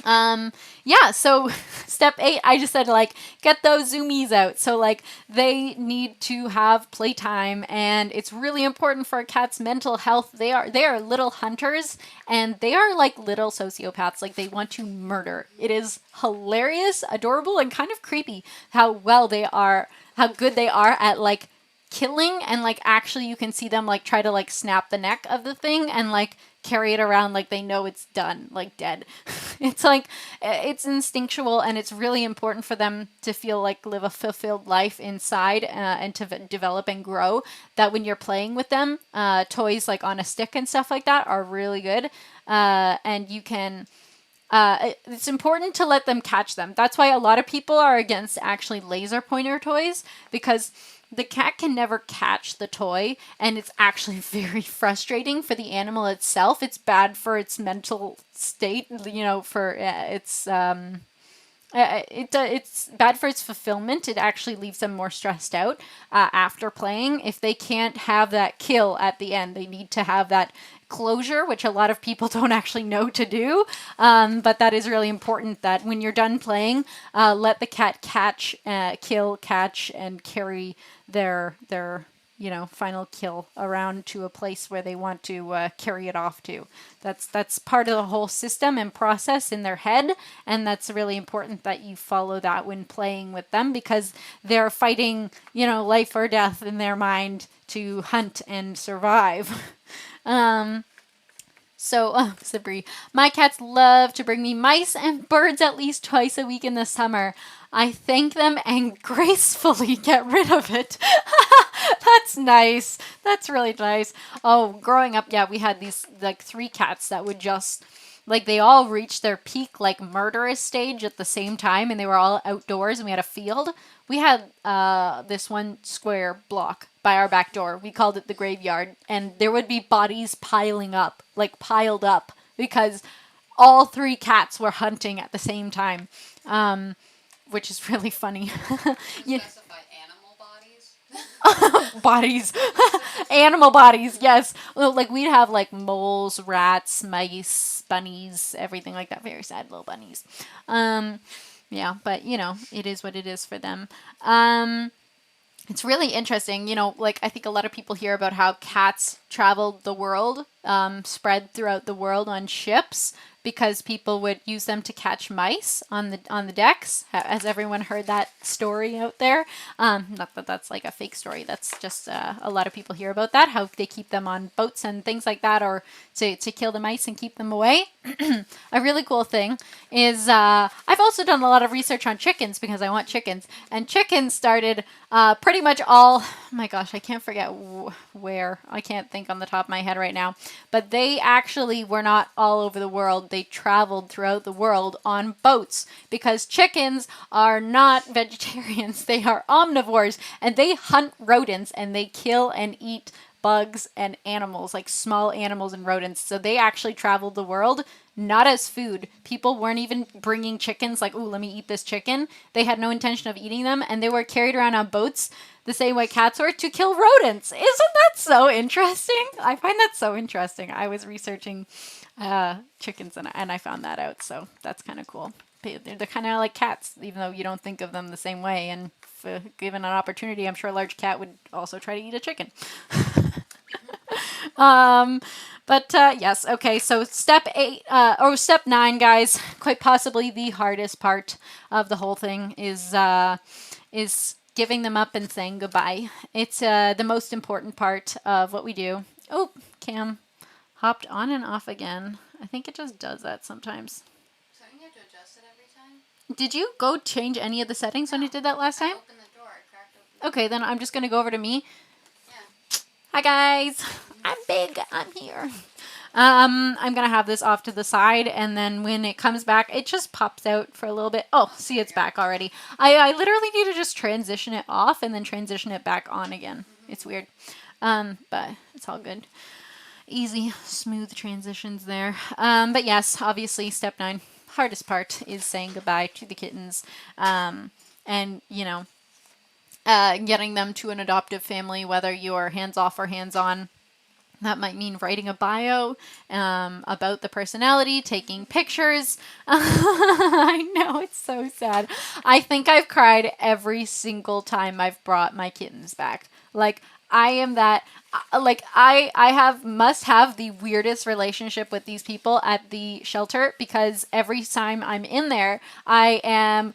Yeah, so step 8, I just said, like, get those zoomies out. So, like, they need to have playtime, and it's really important for a cat's mental health. They are little hunters, and they are like little sociopaths. Like, they want to murder. It is hilarious, adorable, and kind of creepy how good they are at, like, killing, and like actually you can see them like try to like snap the neck of the thing and like carry it around like they know it's done, like dead. It's like it's instinctual, and it's really important for them to feel like live a fulfilled life inside and to develop and grow. That when you're playing with them, toys like on a stick and stuff like that are really good, and you can. It's important to let them catch them. That's why a lot of people are against actually laser pointer toys, because the cat can never catch the toy, and it's actually very frustrating for the animal itself. It's bad for its mental state, for it's bad for its fulfillment. It actually leaves them more stressed out after playing. If they can't have that kill at the end, they need to have that closure, which a lot of people don't actually know to do. But that is really important, that when you're done playing, let the cat catch, and carry their final kill around to a place where they want to carry it off to. That's part of the whole system and process in their head, and that's really important that you follow that when playing with them, because they're fighting, life or death in their mind to hunt and survive. Sabri, my cats love to bring me mice and birds at least twice a week in the summer. I thank them and gracefully get rid of it. That's nice. That's really nice. Oh, growing up, yeah, we had these like 3 cats that would just like they all reached their peak like murderous stage at the same time, and they were all outdoors, and we had a field. We had this one square block by our back door. We called it the graveyard, and there would be bodies piling up, like piled up, because all 3 cats were hunting at the same time, which is really funny. Yeah. Specify animal bodies. Bodies. Animal bodies, yes. Well, like we'd have like moles, rats, mice, bunnies, everything like that. Very sad little bunnies. Yeah, but it is what it is for them. It's really interesting, like I think a lot of people hear about how cats traveled the world, spread throughout the world on ships, because people would use them to catch mice on the decks. Has everyone heard that story out there? Not that that's like a fake story. That's just a lot of people hear about that, how they keep them on boats and things like that, or to kill the mice and keep them away. A really cool thing is I've also done a lot of research on chickens because I want chickens. And chickens started pretty much all, oh my gosh, I can't forget where. I can't think on the top of my head right now. But they actually were not all over the world. They traveled throughout the world on boats, because chickens are not vegetarians. They are omnivores, and they hunt rodents, and they kill and eat bugs and animals, like small animals and rodents. So they actually traveled the world, not as food. People weren't even bringing chickens like, ooh, let me eat this chicken. They had no intention of eating them, and they were carried around on boats the same way cats were, to kill rodents. Isn't that so interesting? I find that so interesting. I was researching chickens, and I found that out, so that's kind of cool. They're kind of like cats, even though you don't think of them the same way, and if given an opportunity, I'm sure a large cat would also try to eat a chicken. Yes, okay, so step 9, guys, quite possibly the hardest part of the whole thing is giving them up and saying goodbye. It's the most important part of what we do. Oh, Cam hopped on and off again. I think it just does that sometimes. So you have to adjust it every time? Did you go change any of the settings when you did that last I time? opened the door. I cracked open Okay, then I'm just going to go over to me. Yeah. Hi, guys. I'm big. I'm here. I'm going to have this off to the side, and then when it comes back, it just pops out for a little bit. Oh, see, it's back already. I literally need to just transition it off and then transition it back on again. It's weird. But it's all good. Easy, smooth transitions there. But yes, obviously, step 9, hardest part is saying goodbye to the kittens. And, you know, getting them to an adoptive family, whether you're hands off or hands on. That might mean writing a bio about the personality, taking pictures. I know, it's so sad. I think I've cried every single time I've brought my kittens back. Like, I am that, like, I must have the weirdest relationship with these people at the shelter, because every time I'm in there, I am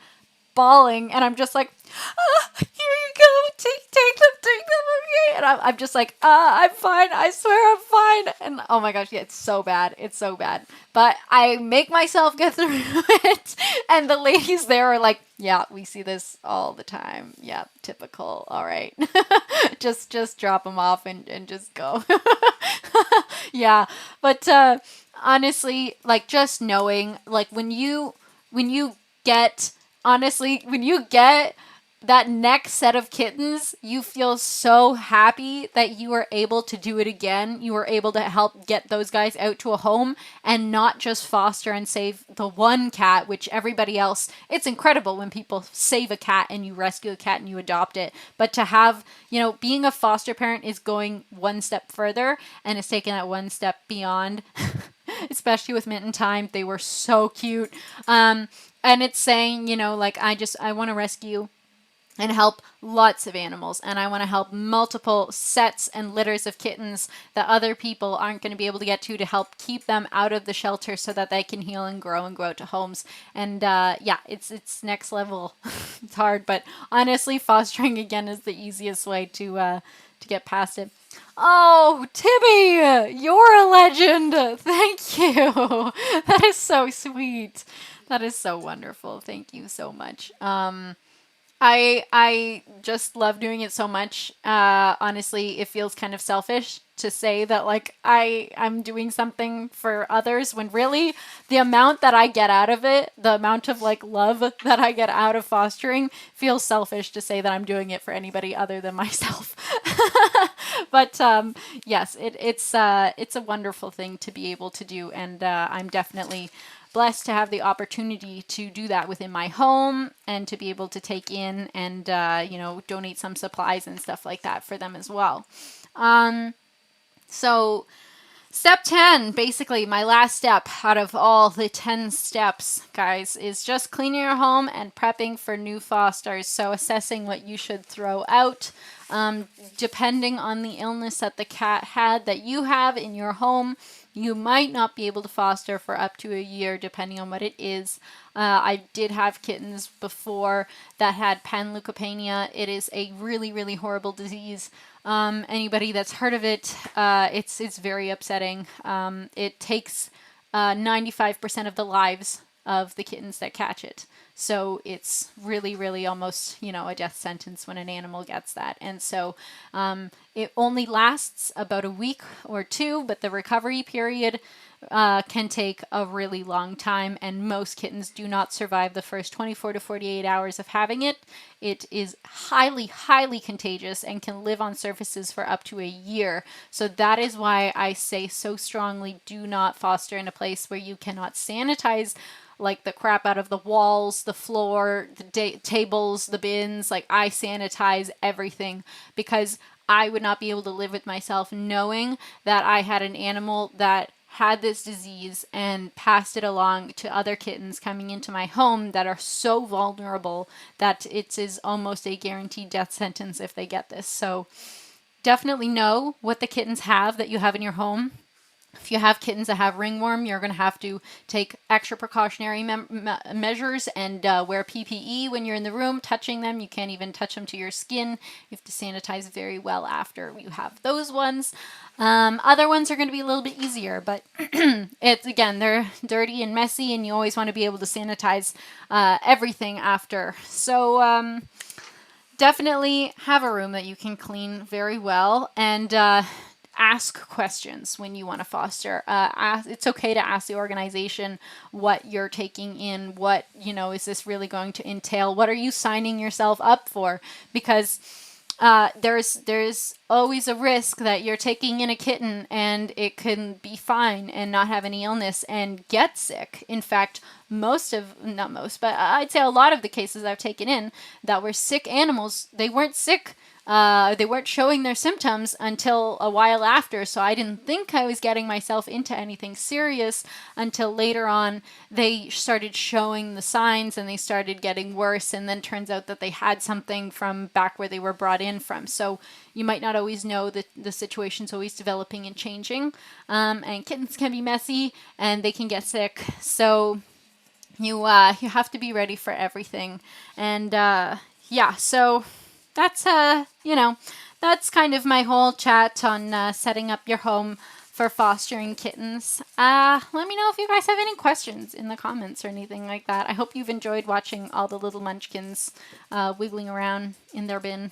bawling, and I'm just like, here you go, take them, okay? And I'm just like, I'm fine, I swear I'm fine. And oh my gosh, yeah, it's so bad, but I make myself get through it, and the ladies there are like, yeah, we see this all the time, yeah, typical, all right. just drop them off and just go. Yeah, but honestly, like, just knowing, like, when you get, honestly, when you get that next set of kittens, you feel so happy that you were able to do it again. You were able to help get those guys out to a home and not just foster and save the one cat, which everybody else, it's incredible when people save a cat and you rescue a cat and you adopt it. But to have, you know, being a foster parent is going one step further, and it's taking that one step beyond. Especially with Mint and Time, they were so cute. And it's saying, you know, like, I want to rescue and help lots of animals, and I want to help multiple sets and litters of kittens that other people aren't going to be able to get to help keep them out of the shelter so that they can heal and grow to homes. And yeah, it's next level. It's hard, but honestly, fostering again is the easiest way to get past it. Oh, Tibby, you're a legend. Thank you. That is so sweet. That is so wonderful. Thank you so much. I just love doing it so much. Honestly, it feels kind of selfish to say that, like, I'm doing something for others, when really the amount that I get out of it, the amount of, like, love that I get out of fostering, feels selfish to say that I'm doing it for anybody other than myself. But yes, it's a wonderful thing to be able to do, and I'm definitely blessed to have the opportunity to do that within my home, and to be able to take in and you know, donate some supplies and stuff like that for them as well. So step 10, basically my last step out of all the 10 steps, guys, is just cleaning your home and prepping for new fosters. So assessing what you should throw out, depending on the illness that the cat had that you have in your home. You might not be able to foster for up to a year, depending on what it is. I did have kittens before that had panleukopenia. It is a really, really horrible disease. Anybody that's heard of it, it's very upsetting. It takes 95% of the lives of the kittens that catch it. So it's really, really almost, you know, a death sentence when an animal gets that. And so it only lasts about a week or two, but the recovery period can take a really long time, and most kittens do not survive the first 24 to 48 hours of having it. It is highly, highly contagious and can live on surfaces for up to a year. So that is why I say so strongly, do not foster in a place where you cannot sanitize, like, the crap out of the walls, the floor, the tables, the bins. Like, I sanitize everything, because I would not be able to live with myself knowing that I had an animal that had this disease and passed it along to other kittens coming into my home that are so vulnerable that it is almost a guaranteed death sentence if they get this. So definitely know what the kittens have that you have in your home. If you have kittens that have ringworm, you're going to have to take extra precautionary measures and wear PPE when you're in the room touching them. You can't even touch them to your skin. You have to sanitize very well after you have those ones. Other ones are going to be a little bit easier, but it's again, they're dirty and messy, and you always want to be able to sanitize everything after. So definitely have a room that you can clean very well, and ask questions when you want to foster. It's okay to ask the organization what you're taking in. What, is this really going to entail? What are you signing yourself up for? Because there's always a risk that you're taking in a kitten and it can be fine and not have any illness and get sick. In fact, not most, but I'd say a lot of the cases I've taken in that were sick animals, they weren't sick. They weren't showing their symptoms until a while after, so I didn't think I was getting myself into anything serious until later on they started showing the signs and they started getting worse, and then turns out that they had something from back where they were brought in from. So you might not always know that the situation's always developing and changing, and kittens can be messy and they can get sick. So you have to be ready for everything. And so that's that's kind of my whole chat on setting up your home for fostering kittens. Let me know if you guys have any questions in the comments or anything like that. I hope you've enjoyed watching all the little munchkins wiggling around in their bin.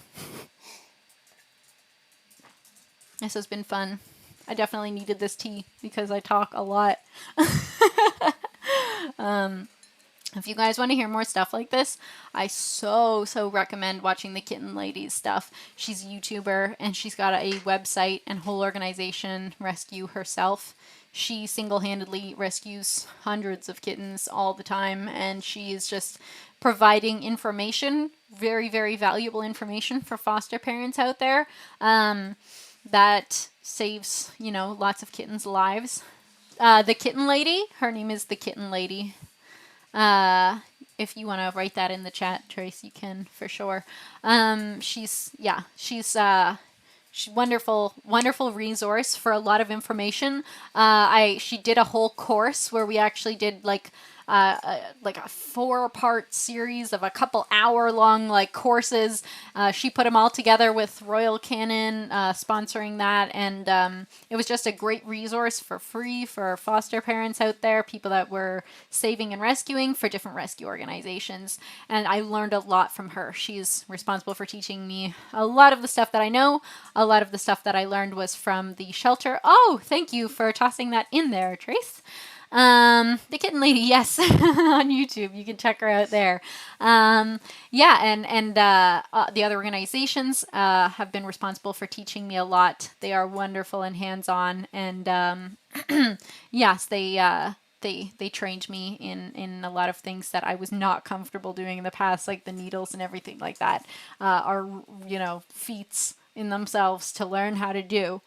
This has been fun. I definitely needed this tea because I talk a lot. If you guys want to hear more stuff like this, I so recommend watching the Kitten Ladies stuff. She's a YouTuber and she's got a website and whole organization, Rescue Herself. She single-handedly rescues hundreds of kittens all the time, and she is just providing information, very, very valuable information for foster parents out there that saves, lots of kittens' lives. The Kitten Lady, her name is the Kitten Lady. If you want to write that in the chat, Trace, you can for sure. She's wonderful resource for a lot of information. She did a whole course where we actually did like a 4-part series of a couple hour-long courses. She put them all together with Royal Canin sponsoring that, and it was just a great resource for free for foster parents out there, people that were saving and rescuing for different rescue organizations. And I learned a lot from her. She's responsible for teaching me a lot of the stuff that I know. A lot of the stuff that I learned was from the shelter. Oh, thank you for tossing that in there, Trace. The Kitten Lady, yes, on YouTube. You can check her out there. And the other organizations have been responsible for teaching me a lot. They are wonderful and hands-on, and yes, they trained me in a lot of things that I was not comfortable doing in the past, like the needles and everything like that, are feats in themselves to learn how to do.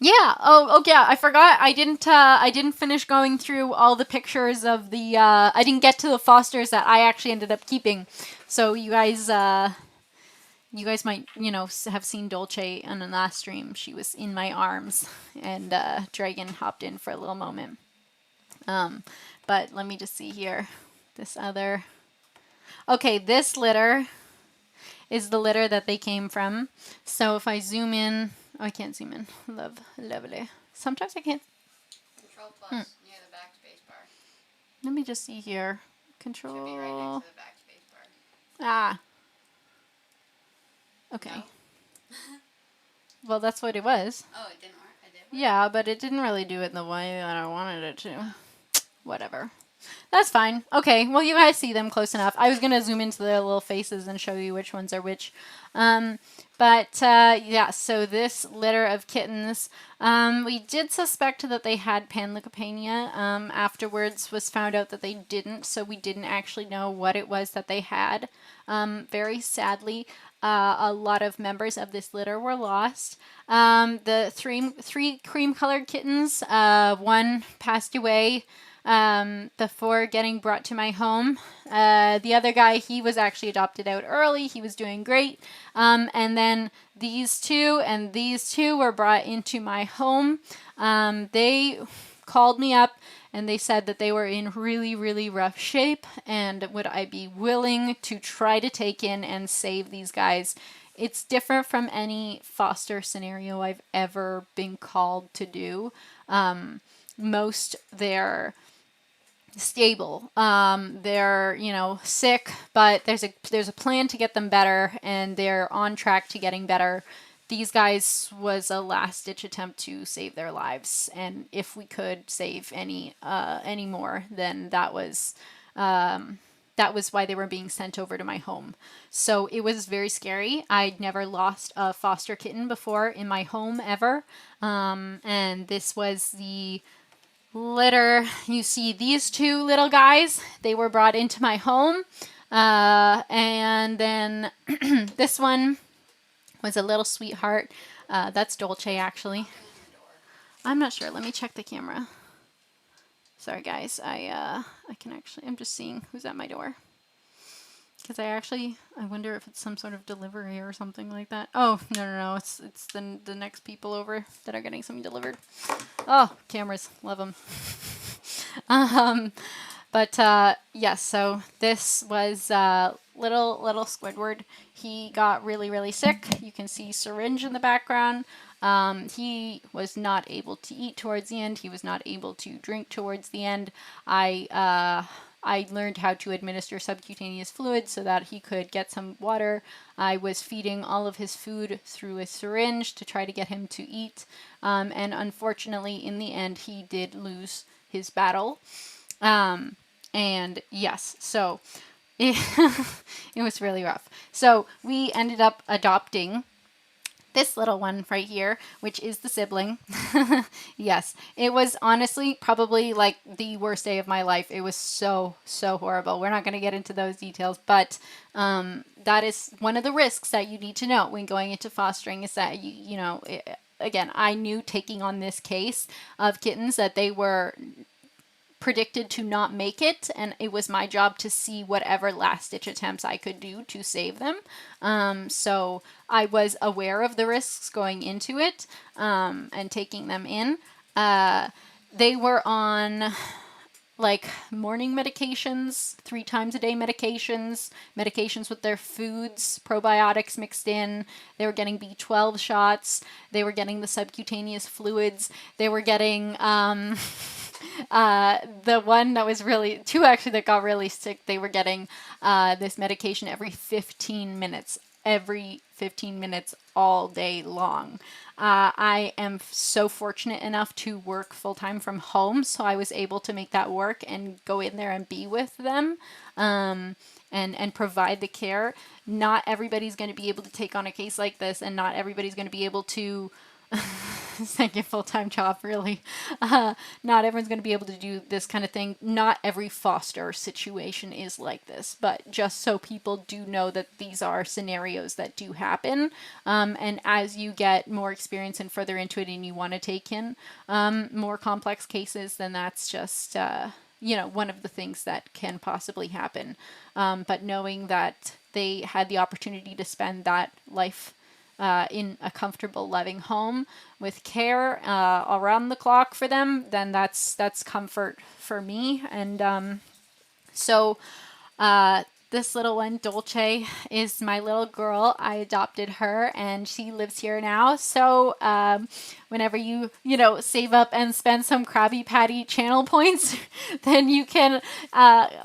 Yeah. Oh, yeah. I forgot. I didn't finish going through all the pictures of the. I didn't get to the fosters that I actually ended up keeping. So you guys might have seen Dolce in the last stream. She was in my arms, and Dragon hopped in for a little moment. But let me just see here. This other. Okay, this litter is the litter that they came from. So if I zoom in. Oh, I can't zoom in. Lovely. Sometimes I can't. Control plus near the backspace bar. Let me just see here. Control. Should be right next to the backspace bar. Ah. Okay. No? Well, that's what it was. Oh, it didn't work. I did. Yeah, but it didn't really do it the way that I wanted it to. Whatever. That's fine. Okay, well, you guys see them close enough. I was going to zoom into their little faces and show you which ones are which. Yeah, so this litter of kittens, we did suspect that they had panleukopenia. Afterwards was found out that they didn't, so we didn't actually know what it was that they had. Very sadly, a lot of members of this litter were lost. The three cream-colored kittens, one passed away before getting brought to my home. The other guy, he was actually adopted out early. He was doing great. And then these two and these two were brought into my home. They called me up and they said that they were in really, really rough shape and would I be willing to try to take in and save these guys. It's different from any foster scenario I've ever been called to do. Most they're stable. They're, you know, sick, but there's a plan to get them better and they're on track to getting better. These guys was a last ditch attempt to save their lives, and if we could save any more, then that was why they were being sent over to my home. So it was very scary. I'd never lost a foster kitten before in my home ever, and this was the litter. You see these two little guys, they were brought into my home, and then this one was a little sweetheart. That's Dolce, actually. I'm not sure. Let me check the camera. Sorry, guys. I can actually, I'm just seeing who's at my door. Because I wonder if it's some sort of delivery or something like that. Oh, no. It's the next people over that are getting something delivered. Oh, cameras. Love them. Yes, so this was little Squidward. He got really, really sick. You can see syringe in the background. He was not able to eat towards the end. He was not able to drink towards the end. I learned how to administer subcutaneous fluid so that he could get some water. I was feeding all of his food through a syringe to try to get him to eat. And unfortunately, in the end, he did lose his battle. And yes, so it, it was really rough. So we ended up adopting this little one right here, which is the sibling. Yes, it was honestly probably like the worst day of my life. It was so horrible. We're not going to get into those details, but that is one of the risks that you need to know when going into fostering is that again, I knew taking on this case of kittens that they were predicted to not make it, and it was my job to see whatever last ditch attempts I could do to save them. So I was aware of the risks going into it, and taking them in. They were on like morning medications, 3 times a day medications with their foods, probiotics mixed in. They were getting B12 shots. They were getting the subcutaneous fluids. They were getting the one that was really, two actually that got really sick, they were getting this medication every 15 minutes. Every 15 minutes all day long. I am so fortunate enough to work full-time from home, so I was able to make that work and go in there and be with them, and provide the care. Not everybody's going to be able to take on a case like this, and not everybody's going to be able to it's like a full-time job, really. Not everyone's going to be able to do this kind of thing. Not every foster situation is like this, but just so people do know that these are scenarios that do happen. And as you get more experience and further into it and you want to take in more complex cases, then that's just, one of the things that can possibly happen. But knowing that they had the opportunity to spend that life in a comfortable, loving home with care around the clock for them, then that's comfort for me. And so this little one, Dolce, is my little girl. I adopted her, and she lives here now. So whenever you save up and spend some Krabby Patty channel points, then you can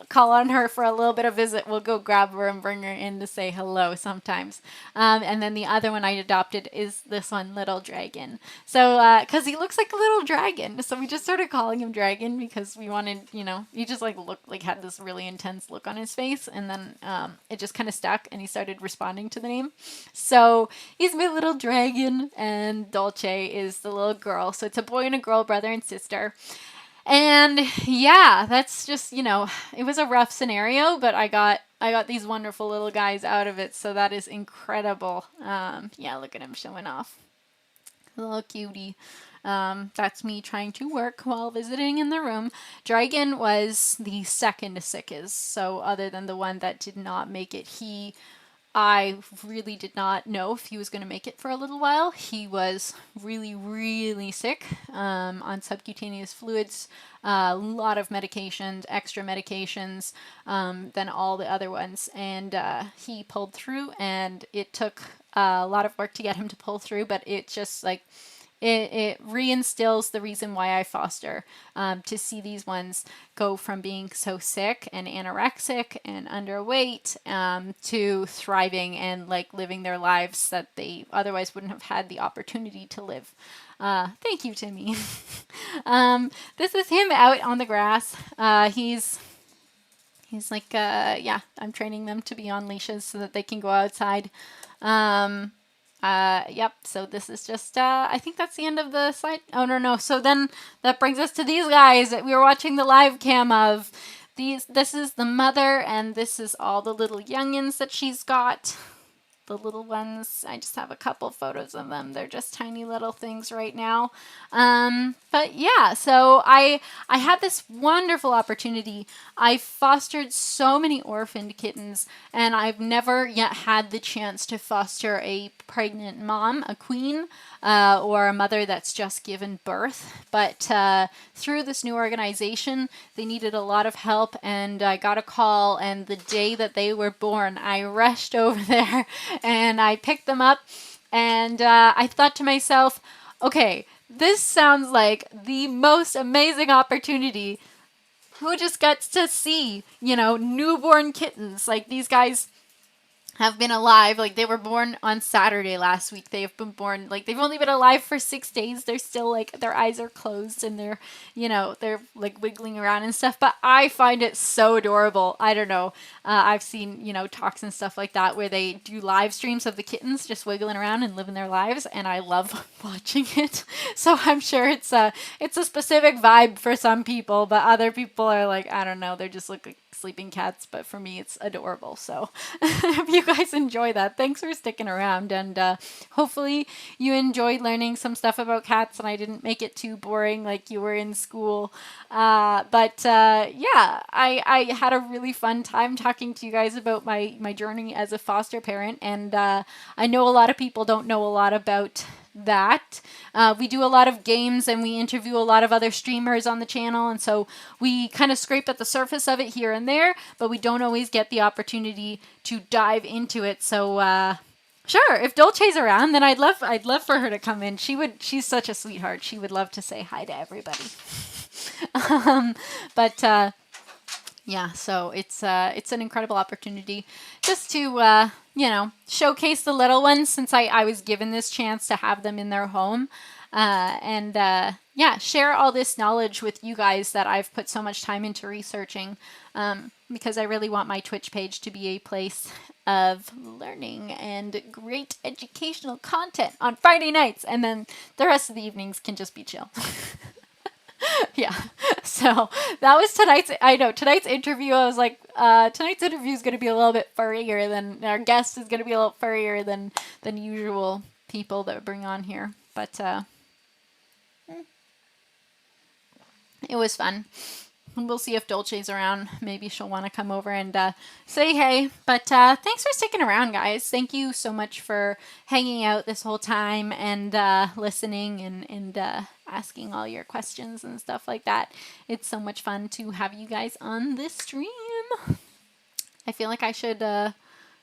call on her for a little bit of visit. We'll go grab her and bring her in to say hello sometimes. And then the other one I adopted is this one, Little Dragon. So because he looks like a little dragon, so we just started calling him Dragon because we wanted, he just had this really intense look on his face, and then it just kind of stuck, and he started responding to the name. So he's my little dragon, and Dolce is the little girl. So it's a boy and a girl, brother and sister. And yeah, that's just, it was a rough scenario, but I got these wonderful little guys out of it. So that is incredible. Yeah, look at him showing off. Little cutie. That's me trying to work while visiting in the room. Dragon was the second sickest, so other than the one that did not make it, I really did not know if he was going to make it for a little while. He was really, really sick on subcutaneous fluids, a lot of medications, extra medications than all the other ones. And he pulled through, and it took a lot of work to get him to pull through, but it just like it reinstills the reason why I foster, to see these ones go from being so sick and anorexic and underweight to thriving and like living their lives that they otherwise wouldn't have had the opportunity to live. Thank you, Timmy. This is him out on the grass. He's like, yeah, I'm training them to be on leashes so that they can go outside. Yep, so this is just, I think that's the end of the slide. Oh, no. So then that brings us to these guys that we were watching the live cam of. This is the mother, and this is all the little youngins that she's got. The little ones, I just have a couple photos of them. They're just tiny little things right now. But yeah, so I had this wonderful opportunity. I fostered so many orphaned kittens, and I've never yet had the chance to foster a pregnant mom, a queen, or a mother that's just given birth. But through this new organization, they needed a lot of help, and I got a call, and the day that they were born, I rushed over there and I picked them up, and I thought to myself, okay, this sounds like the most amazing opportunity. Who just gets to see, newborn kittens? Like, these guys have been alive. Like, they were born on Saturday last week. They have been born, like, they've only been alive for 6 days. They're still, like, their eyes are closed and they're, they're, like, wiggling around and stuff. But I find it so adorable. I don't know. I've seen, talks and stuff like that where they do live streams of the kittens just wiggling around and living their lives. And I love watching it. So I'm sure it's a specific vibe for some people, but other people are like, I don't know, they just look like sleeping cats, but for me it's adorable. So if you guys enjoy that, thanks for sticking around, and hopefully you enjoyed learning some stuff about cats and I didn't make it too boring like you were in school. But yeah, I had a really fun time talking to you guys about my journey as a foster parent, and I know a lot of people don't know a lot about that. We do a lot of games and we interview a lot of other streamers on the channel, and so we kind of scrape at the surface of it here and there, but we don't always get the opportunity to dive into it. So sure, if Dolce's around, then I'd love for her to come in. She's such a sweetheart. She would love to say hi to everybody. But yeah, so it's an incredible opportunity just to showcase the little ones, since I was given this chance to have them in their home, and yeah, share all this knowledge with you guys that I've put so much time into researching, because I really want my Twitch page to be a place of learning and great educational content on Friday nights, and then the rest of the evenings can just be chill. Yeah, so that was tonight's interview. I was like, tonight's interview is going to be a little bit furrier than our guest is going to be a little furrier than usual people that we bring on here. But it was fun. We'll see if Dolce's around. Maybe she'll want to come over and say hey. But thanks for sticking around, guys. Thank you so much for hanging out this whole time and listening and asking all your questions and stuff like that. It's so much fun to have you guys on this stream. I feel like I should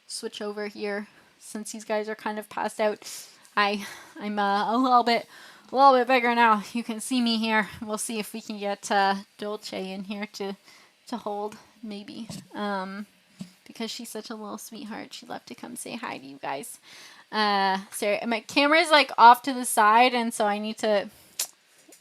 switch over here since these guys are kind of passed out. I'm a little bit bigger now. You can see me here. We'll see if we can get Dolce in here to hold, maybe. Because she's such a little sweetheart. She'd love to come say hi to you guys. Sorry, my camera's like off to the side, and so I need to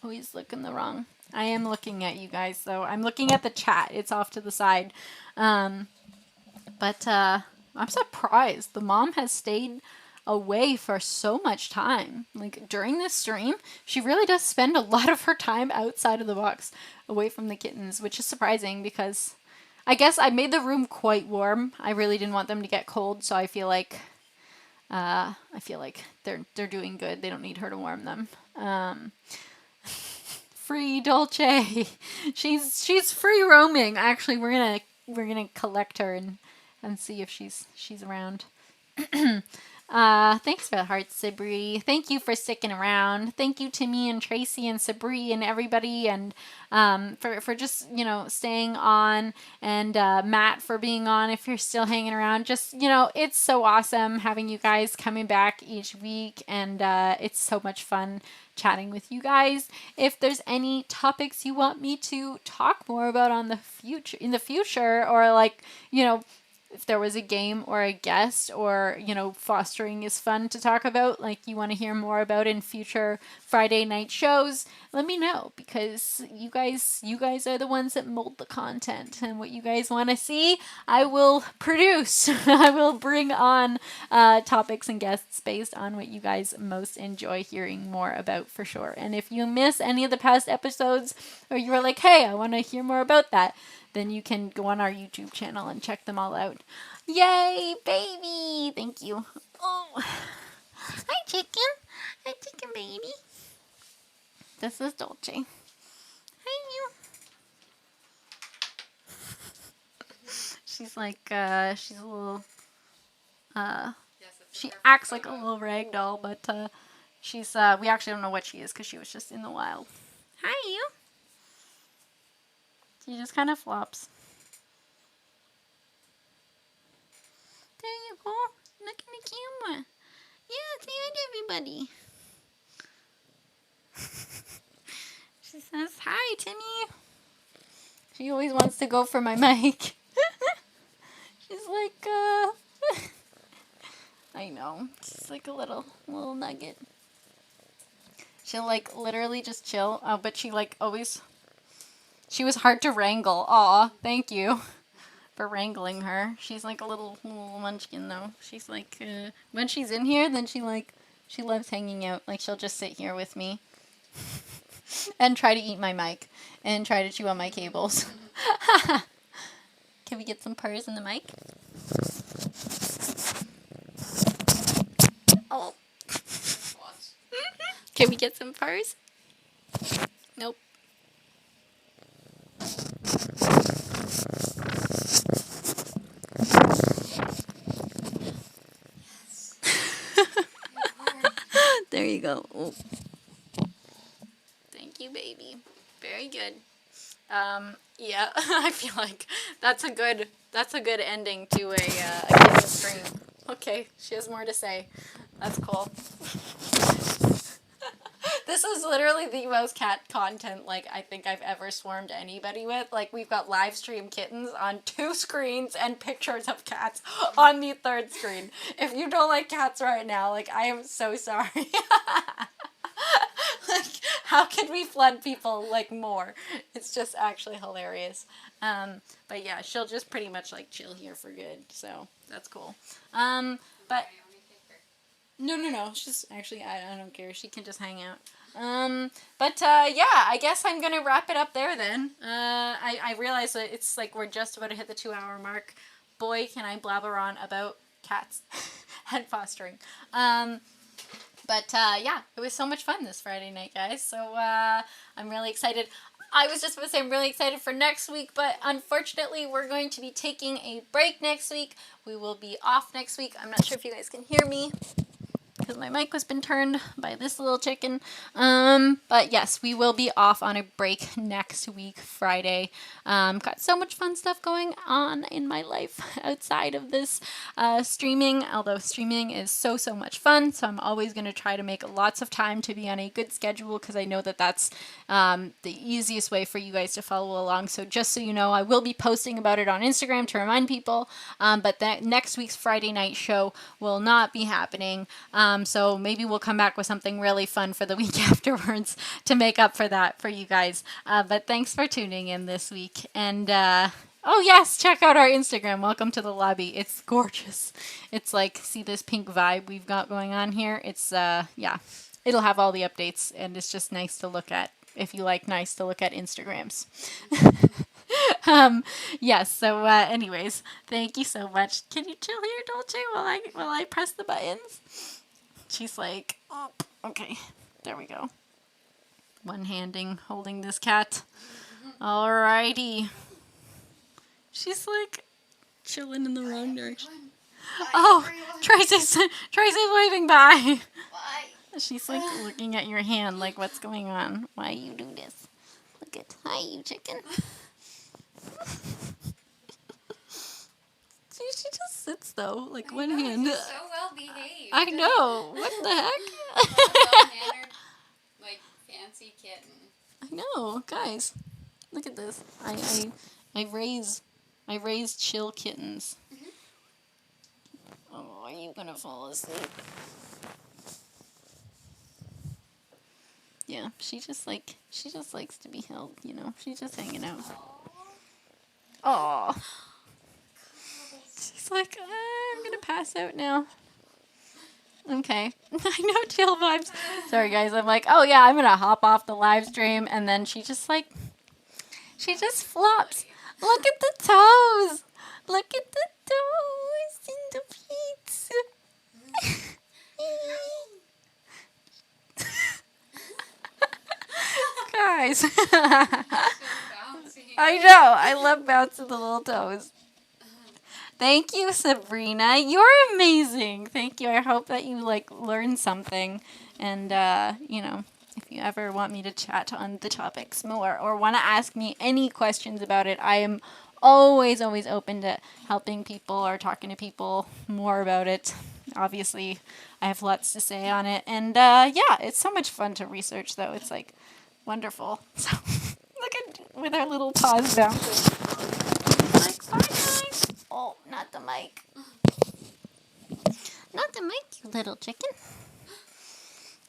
always look in the wrong. I am looking at you guys, though. I'm looking at the chat. It's off to the side. But I'm surprised. The mom has stayed away for so much time. Like, during this stream, she really does spend a lot of her time outside of the box, away from the kittens, which is surprising because I guess I made the room quite warm. I really didn't want them to get cold, so I feel like I feel like they're doing good. They don't need her to warm them. Free Dolce. She's free roaming. Actually, we're gonna collect her and see if she's around. Thanks for the heart, Sabri. Thank you for sticking around. Thank you to me and Tracy and Sabri and everybody, and for just staying on, and Matt for being on. If you're still hanging around, just it's so awesome having you guys coming back each week, and it's so much fun chatting with you guys. If there's any topics you want me to talk more about in the future, or like if there was a game or a guest, or fostering is fun to talk about, like you want to hear more about in future Friday night shows, let me know, because you guys are the ones that mold the content, and what you guys want to see I will produce. I will bring on topics and guests based on what you guys most enjoy hearing more about, for sure. And if you miss any of the past episodes, or you were like, hey, I want to hear more about that, then you can go on our YouTube channel and check them all out. Yay, baby! Thank you. Oh, hi, chicken. Hi, chicken baby. This is Dolce. Hi, you. She's like, she's a little, she acts like a little rag doll, but she's, we actually don't know what she is because she was just in the wild. Hi, you. She just kind of flops. There you go. Look at the camera. Yeah, say hi to everybody. She says, hi, Timmy. She always wants to go for my mic. She's like, I know. She's like a little nugget. She'll like literally just chill. Oh, but she like always... She was hard to wrangle. Aw, thank you for wrangling her. She's like a little munchkin, though. She's like, when she's in here, then she loves hanging out. Like, she'll just sit here with me and try to eat my mic and try to chew on my cables. Can we get some purrs in the mic? Oh. Can we get some purrs? Nope. There you go. Oh. Thank you, baby. Very good. Yeah, I feel like that's a good ending to a kitchen stream. Okay, she has more to say. That's cool. This is literally the most cat content, like, I think I've ever swarmed anybody with. Like, we've got live stream kittens on 2 screens and pictures of cats on the 3rd screen. If you don't like cats right now, like, I am so sorry. Like, how can we flood people, like, more? It's just actually hilarious. But yeah, she'll just pretty much, like, chill here for good, so that's cool. But... No. She's actually, I don't care. She can just hang out. Yeah, I guess I'm gonna wrap it up there then. I realize that it's like we're just about to hit the 2-hour mark. Boy, can I blabber on about cats and fostering. Yeah, it was so much fun this Friday night, guys. So I'm really excited. I was just about to say I'm really excited for next week, but unfortunately we're going to be taking a break next week. We will be off next week. I'm not sure if you guys can hear me, because my mic has been turned by this little chicken. But yes, we will be off on a break next week, Friday. Got so much fun stuff going on in my life outside of this streaming, although streaming is so much fun. So I'm always going to try to make lots of time to be on a good schedule, because I know that that's the easiest way for you guys to follow along. So just so you know, I will be posting about it on Instagram to remind people, but that next week's Friday night show will not be happening. So maybe we'll come back with something really fun for the week afterwards to make up for that for you guys. But thanks for tuning in this week. And oh yes, check out our Instagram. Welcome to the lobby. It's gorgeous. It's like, see this pink vibe we've got going on here? It's yeah, it'll have all the updates, and it's just nice to look at if you like nice to look at Instagrams. Yes. So, anyways, thank you so much. Can you chill here, Dolce, while I press the buttons? She's like, oh, okay, there we go. One handing holding this cat. Alrighty. She's like chilling in the wrong direction. Oh, Tracy's waving bye. Why? She's like looking at your hand, like, what's going on? Why you do this? Look at, hi, you chicken. She just sits though, like one hand. She's so well behaved. I know. What the heck? Well-mannered, like fancy kitten. I know, guys. Look at this. I raise chill kittens. Oh, are you gonna fall asleep? Yeah, she just likes to be held, you know. She's just hanging out. Oh. She's like, I'm gonna pass out now. Okay. I know, chill vibes. Sorry guys, I'm like, oh yeah, I'm gonna hop off the live stream, and then she just flops. Look at the toes. Look at the toes and the feet. Guys. I know. I love bouncing the little toes. Thank you, Sabrina. You're amazing. Thank you. I hope that you learned something. And you know, if you ever want me to chat on the topics more or want to ask me any questions about it, I am always open to helping people or talking to people more about it. Obviously, I have lots to say on it. And yeah, it's so much fun to research, though. It's like wonderful. So look at with our little paws bouncing. Like, bye guys. Oh, not the mic. Not the mic, you little chicken.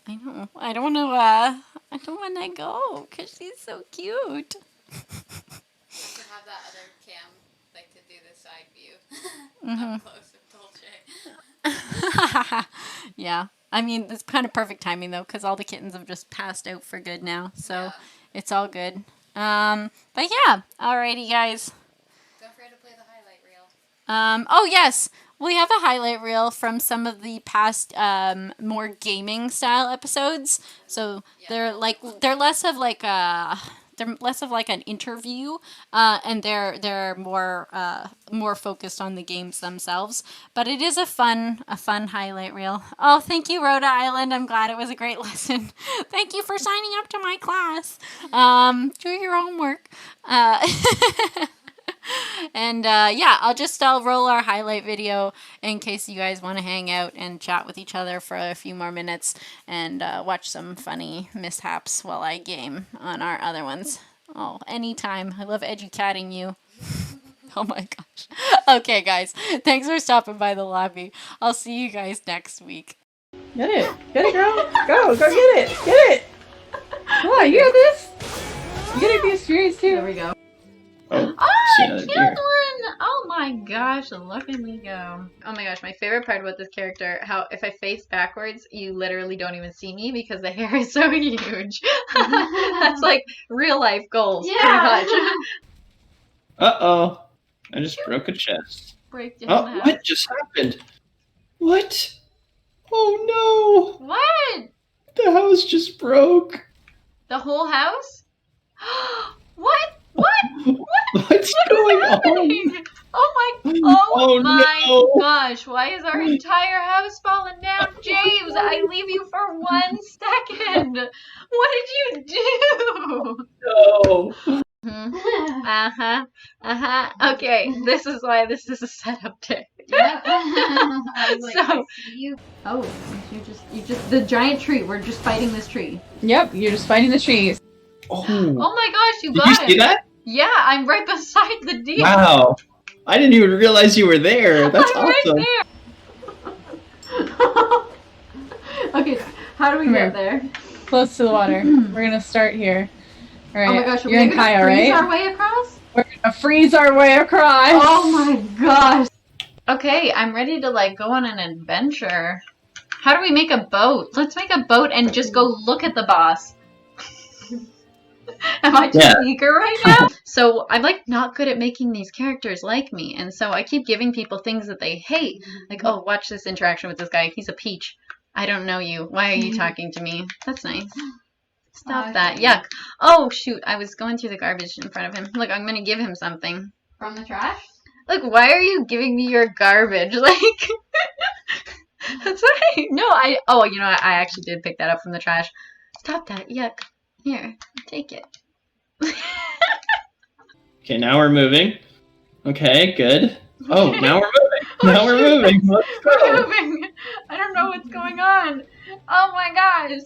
I know. I don't want to go because she's so cute. You could have that other cam, like to do the side view. Up close with Dolce. Yeah. I mean, it's kind of perfect timing though, because all the kittens have just passed out for good now, so it's all good. But yeah, alrighty, guys. Don't forget to play the highlight reel. Oh yes, we have a highlight reel from some of the past more gaming style episodes. So they're less of like an interview, and they're more focused on the games themselves. But it is a fun highlight reel. Oh, thank you, Rhoda Island. I'm glad it was a great lesson. Thank you for signing up to my class. Do your homework. And yeah, I'll roll our highlight video in case you guys want to hang out and chat with each other for a few more minutes and watch some funny mishaps while I game on our other ones. Oh, anytime. I love educating you. Oh my gosh. Okay, guys. Thanks for stopping by the lobby. I'll see you guys next week. Get it, girl. Go get it, get it. Come on, you got this. You gotta be experienced too. There we go. Oh, I killed one! Oh my gosh, look at me go. Oh my gosh, my favorite part about this character, how if I face backwards, you literally don't even see me because the hair is so huge. That's like real life goals, pretty much. Uh-oh. I just broke a chest. Break down the house. What just happened? What? Oh no! What? The house just broke. The whole house? What? What? What's going on? Oh my no. gosh, why is our entire house falling down? James, I leave you for 1 second. What did you do? No. Okay, this is why this is a setup day. I was like, So- I see you. Oh, you just the giant tree. We're just fighting this tree. Yep, you're just fighting the trees. Oh my gosh, you Did got you it. see that? Yeah, I'm right beside the deer. Wow. I didn't even realize you were there. That's I'm awesome. right there. Okay, how do we Come get here. there? Close to the water. We're gonna start here. All right. Oh my gosh, are you're we in gonna Kaya, freeze right? our way across? We're gonna freeze our way across. Oh my gosh. Okay, I'm ready to go on an adventure. How do we make a boat? Let's make a boat and just go look at the boss. Am I too Yeah. eager right now? So I'm like not good at making these characters like me, and so I keep giving people things that they hate. Like, oh, watch this interaction with this guy. He's a peach. I don't know you. Why are you talking to me? That's nice. Stop that. Okay. Yuck. Oh, shoot. I was going through the garbage in front of him. Look, I'm going to give him something. From the trash? Look, why are you giving me your garbage? Like, that's right. No, oh, you know, I actually did pick that up from the trash. Stop that. Yuck. Here, take it. Okay, now we're moving. Okay, good. Oh, now we're moving. Now we're moving. Let's We're go. moving. I don't know what's going on. Oh my gosh.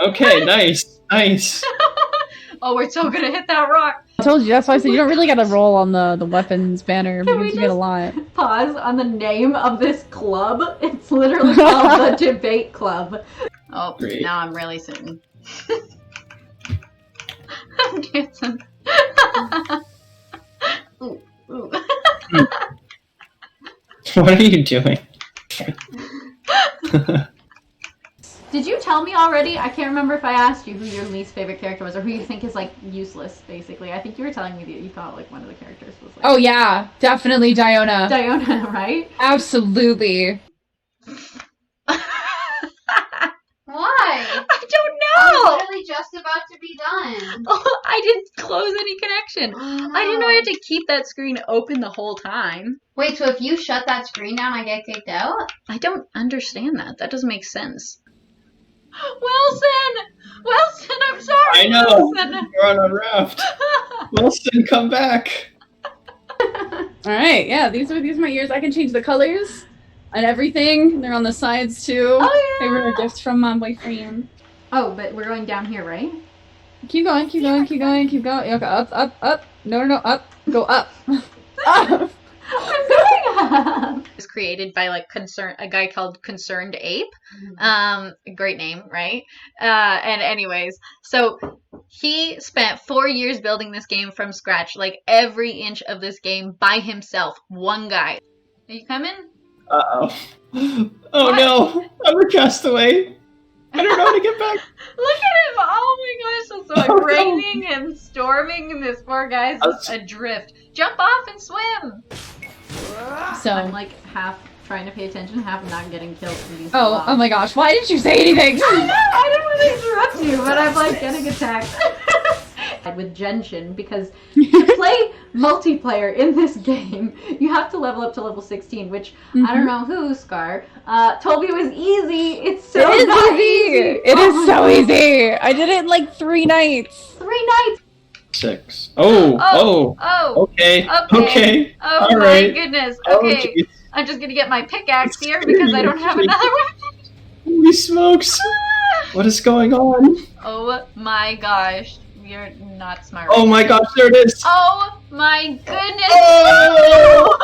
Okay, nice. Nice. Oh, we're so gonna hit that rock. I told you, that's why I said you don't really gotta roll on the weapons banner Can we because you get a just- lot. Pause on the name of this club. It's literally called the Debate Club. Oh, Great. now I'm really sitting. I'm dancing. Ooh, ooh. What are you doing? Did you tell me already? I can't remember if I asked you who your least favorite character was or who you think is like useless, basically. I think you were telling me that you thought like one of the characters was like Oh yeah, definitely Diona. Diona, right? Absolutely. Why? I don't I know! was literally just about to be done. Oh, I didn't close any connection. I didn't know I had to keep that screen open the whole time. Wait, so if you shut that screen down, I get kicked out? I don't understand that. That doesn't make sense. Wilson! Wilson, I'm sorry! I know. Wilson! We're on a raft. Wilson, come back. Alright, yeah, these are my ears. I can change the colors and everything. They're on the sides too. Oh, They were yeah! a gift from my boyfriend. Oh, but we're going down here, right? Keep going, keep going, keep going, keep going. Okay, up, up, up. No, up. Go up. Up. I'm going up! It was created by like a guy called Concerned Ape. A great name, right? And anyways, so he spent 4 years building this game from scratch, like every inch of this game by himself. One guy. Are you coming? Uh-oh. Oh no. I'm a castaway. I don't know how to get back. Look at him! Oh my gosh, it's like Oh, no. raining and storming, and this poor guy's just adrift. Jump off and swim! So I'm like half trying to pay attention, half not getting killed from these oh my gosh, why didn't you say anything? I know, I didn't want to interrupt you, but I'm like getting attacked. With Genshin, because to play multiplayer in this game, you have to level up to level 16, which I don't know who, Scar, told me it was easy. It's so It is not easy. It Oh is my so God. easy. I did it in like 3 nights. 3 nights. 6. Oh. Oh. Okay. Okay. Okay. Oh All my right. goodness. Oh, Okay. jeez. I'm just gonna get my pickaxe here because I don't have another weapon. Holy smokes. What is going on? Oh my gosh. You're not smart. Oh my gosh, there it is. Oh my goodness! Oh!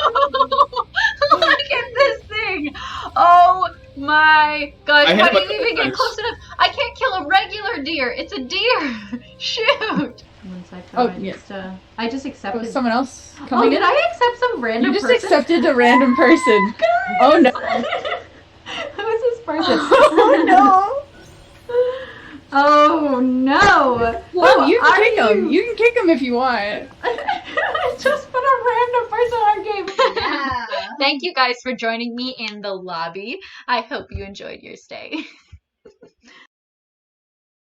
Look at this thing! Oh my gosh! I How have do a you even get defense. close enough? I can't kill a regular deer. It's a deer. Shoot! Once I Oh, I just Oh, accepted. someone else Oh, coming did in? I accept some random You just person? accepted a random person. Oh no. Who is this person? Oh no. Oh no! Well, Who you can are kick him. You can kick him if you want. I just put a random person on game. Yeah. Thank you guys for joining me in the lobby. I hope you enjoyed your stay.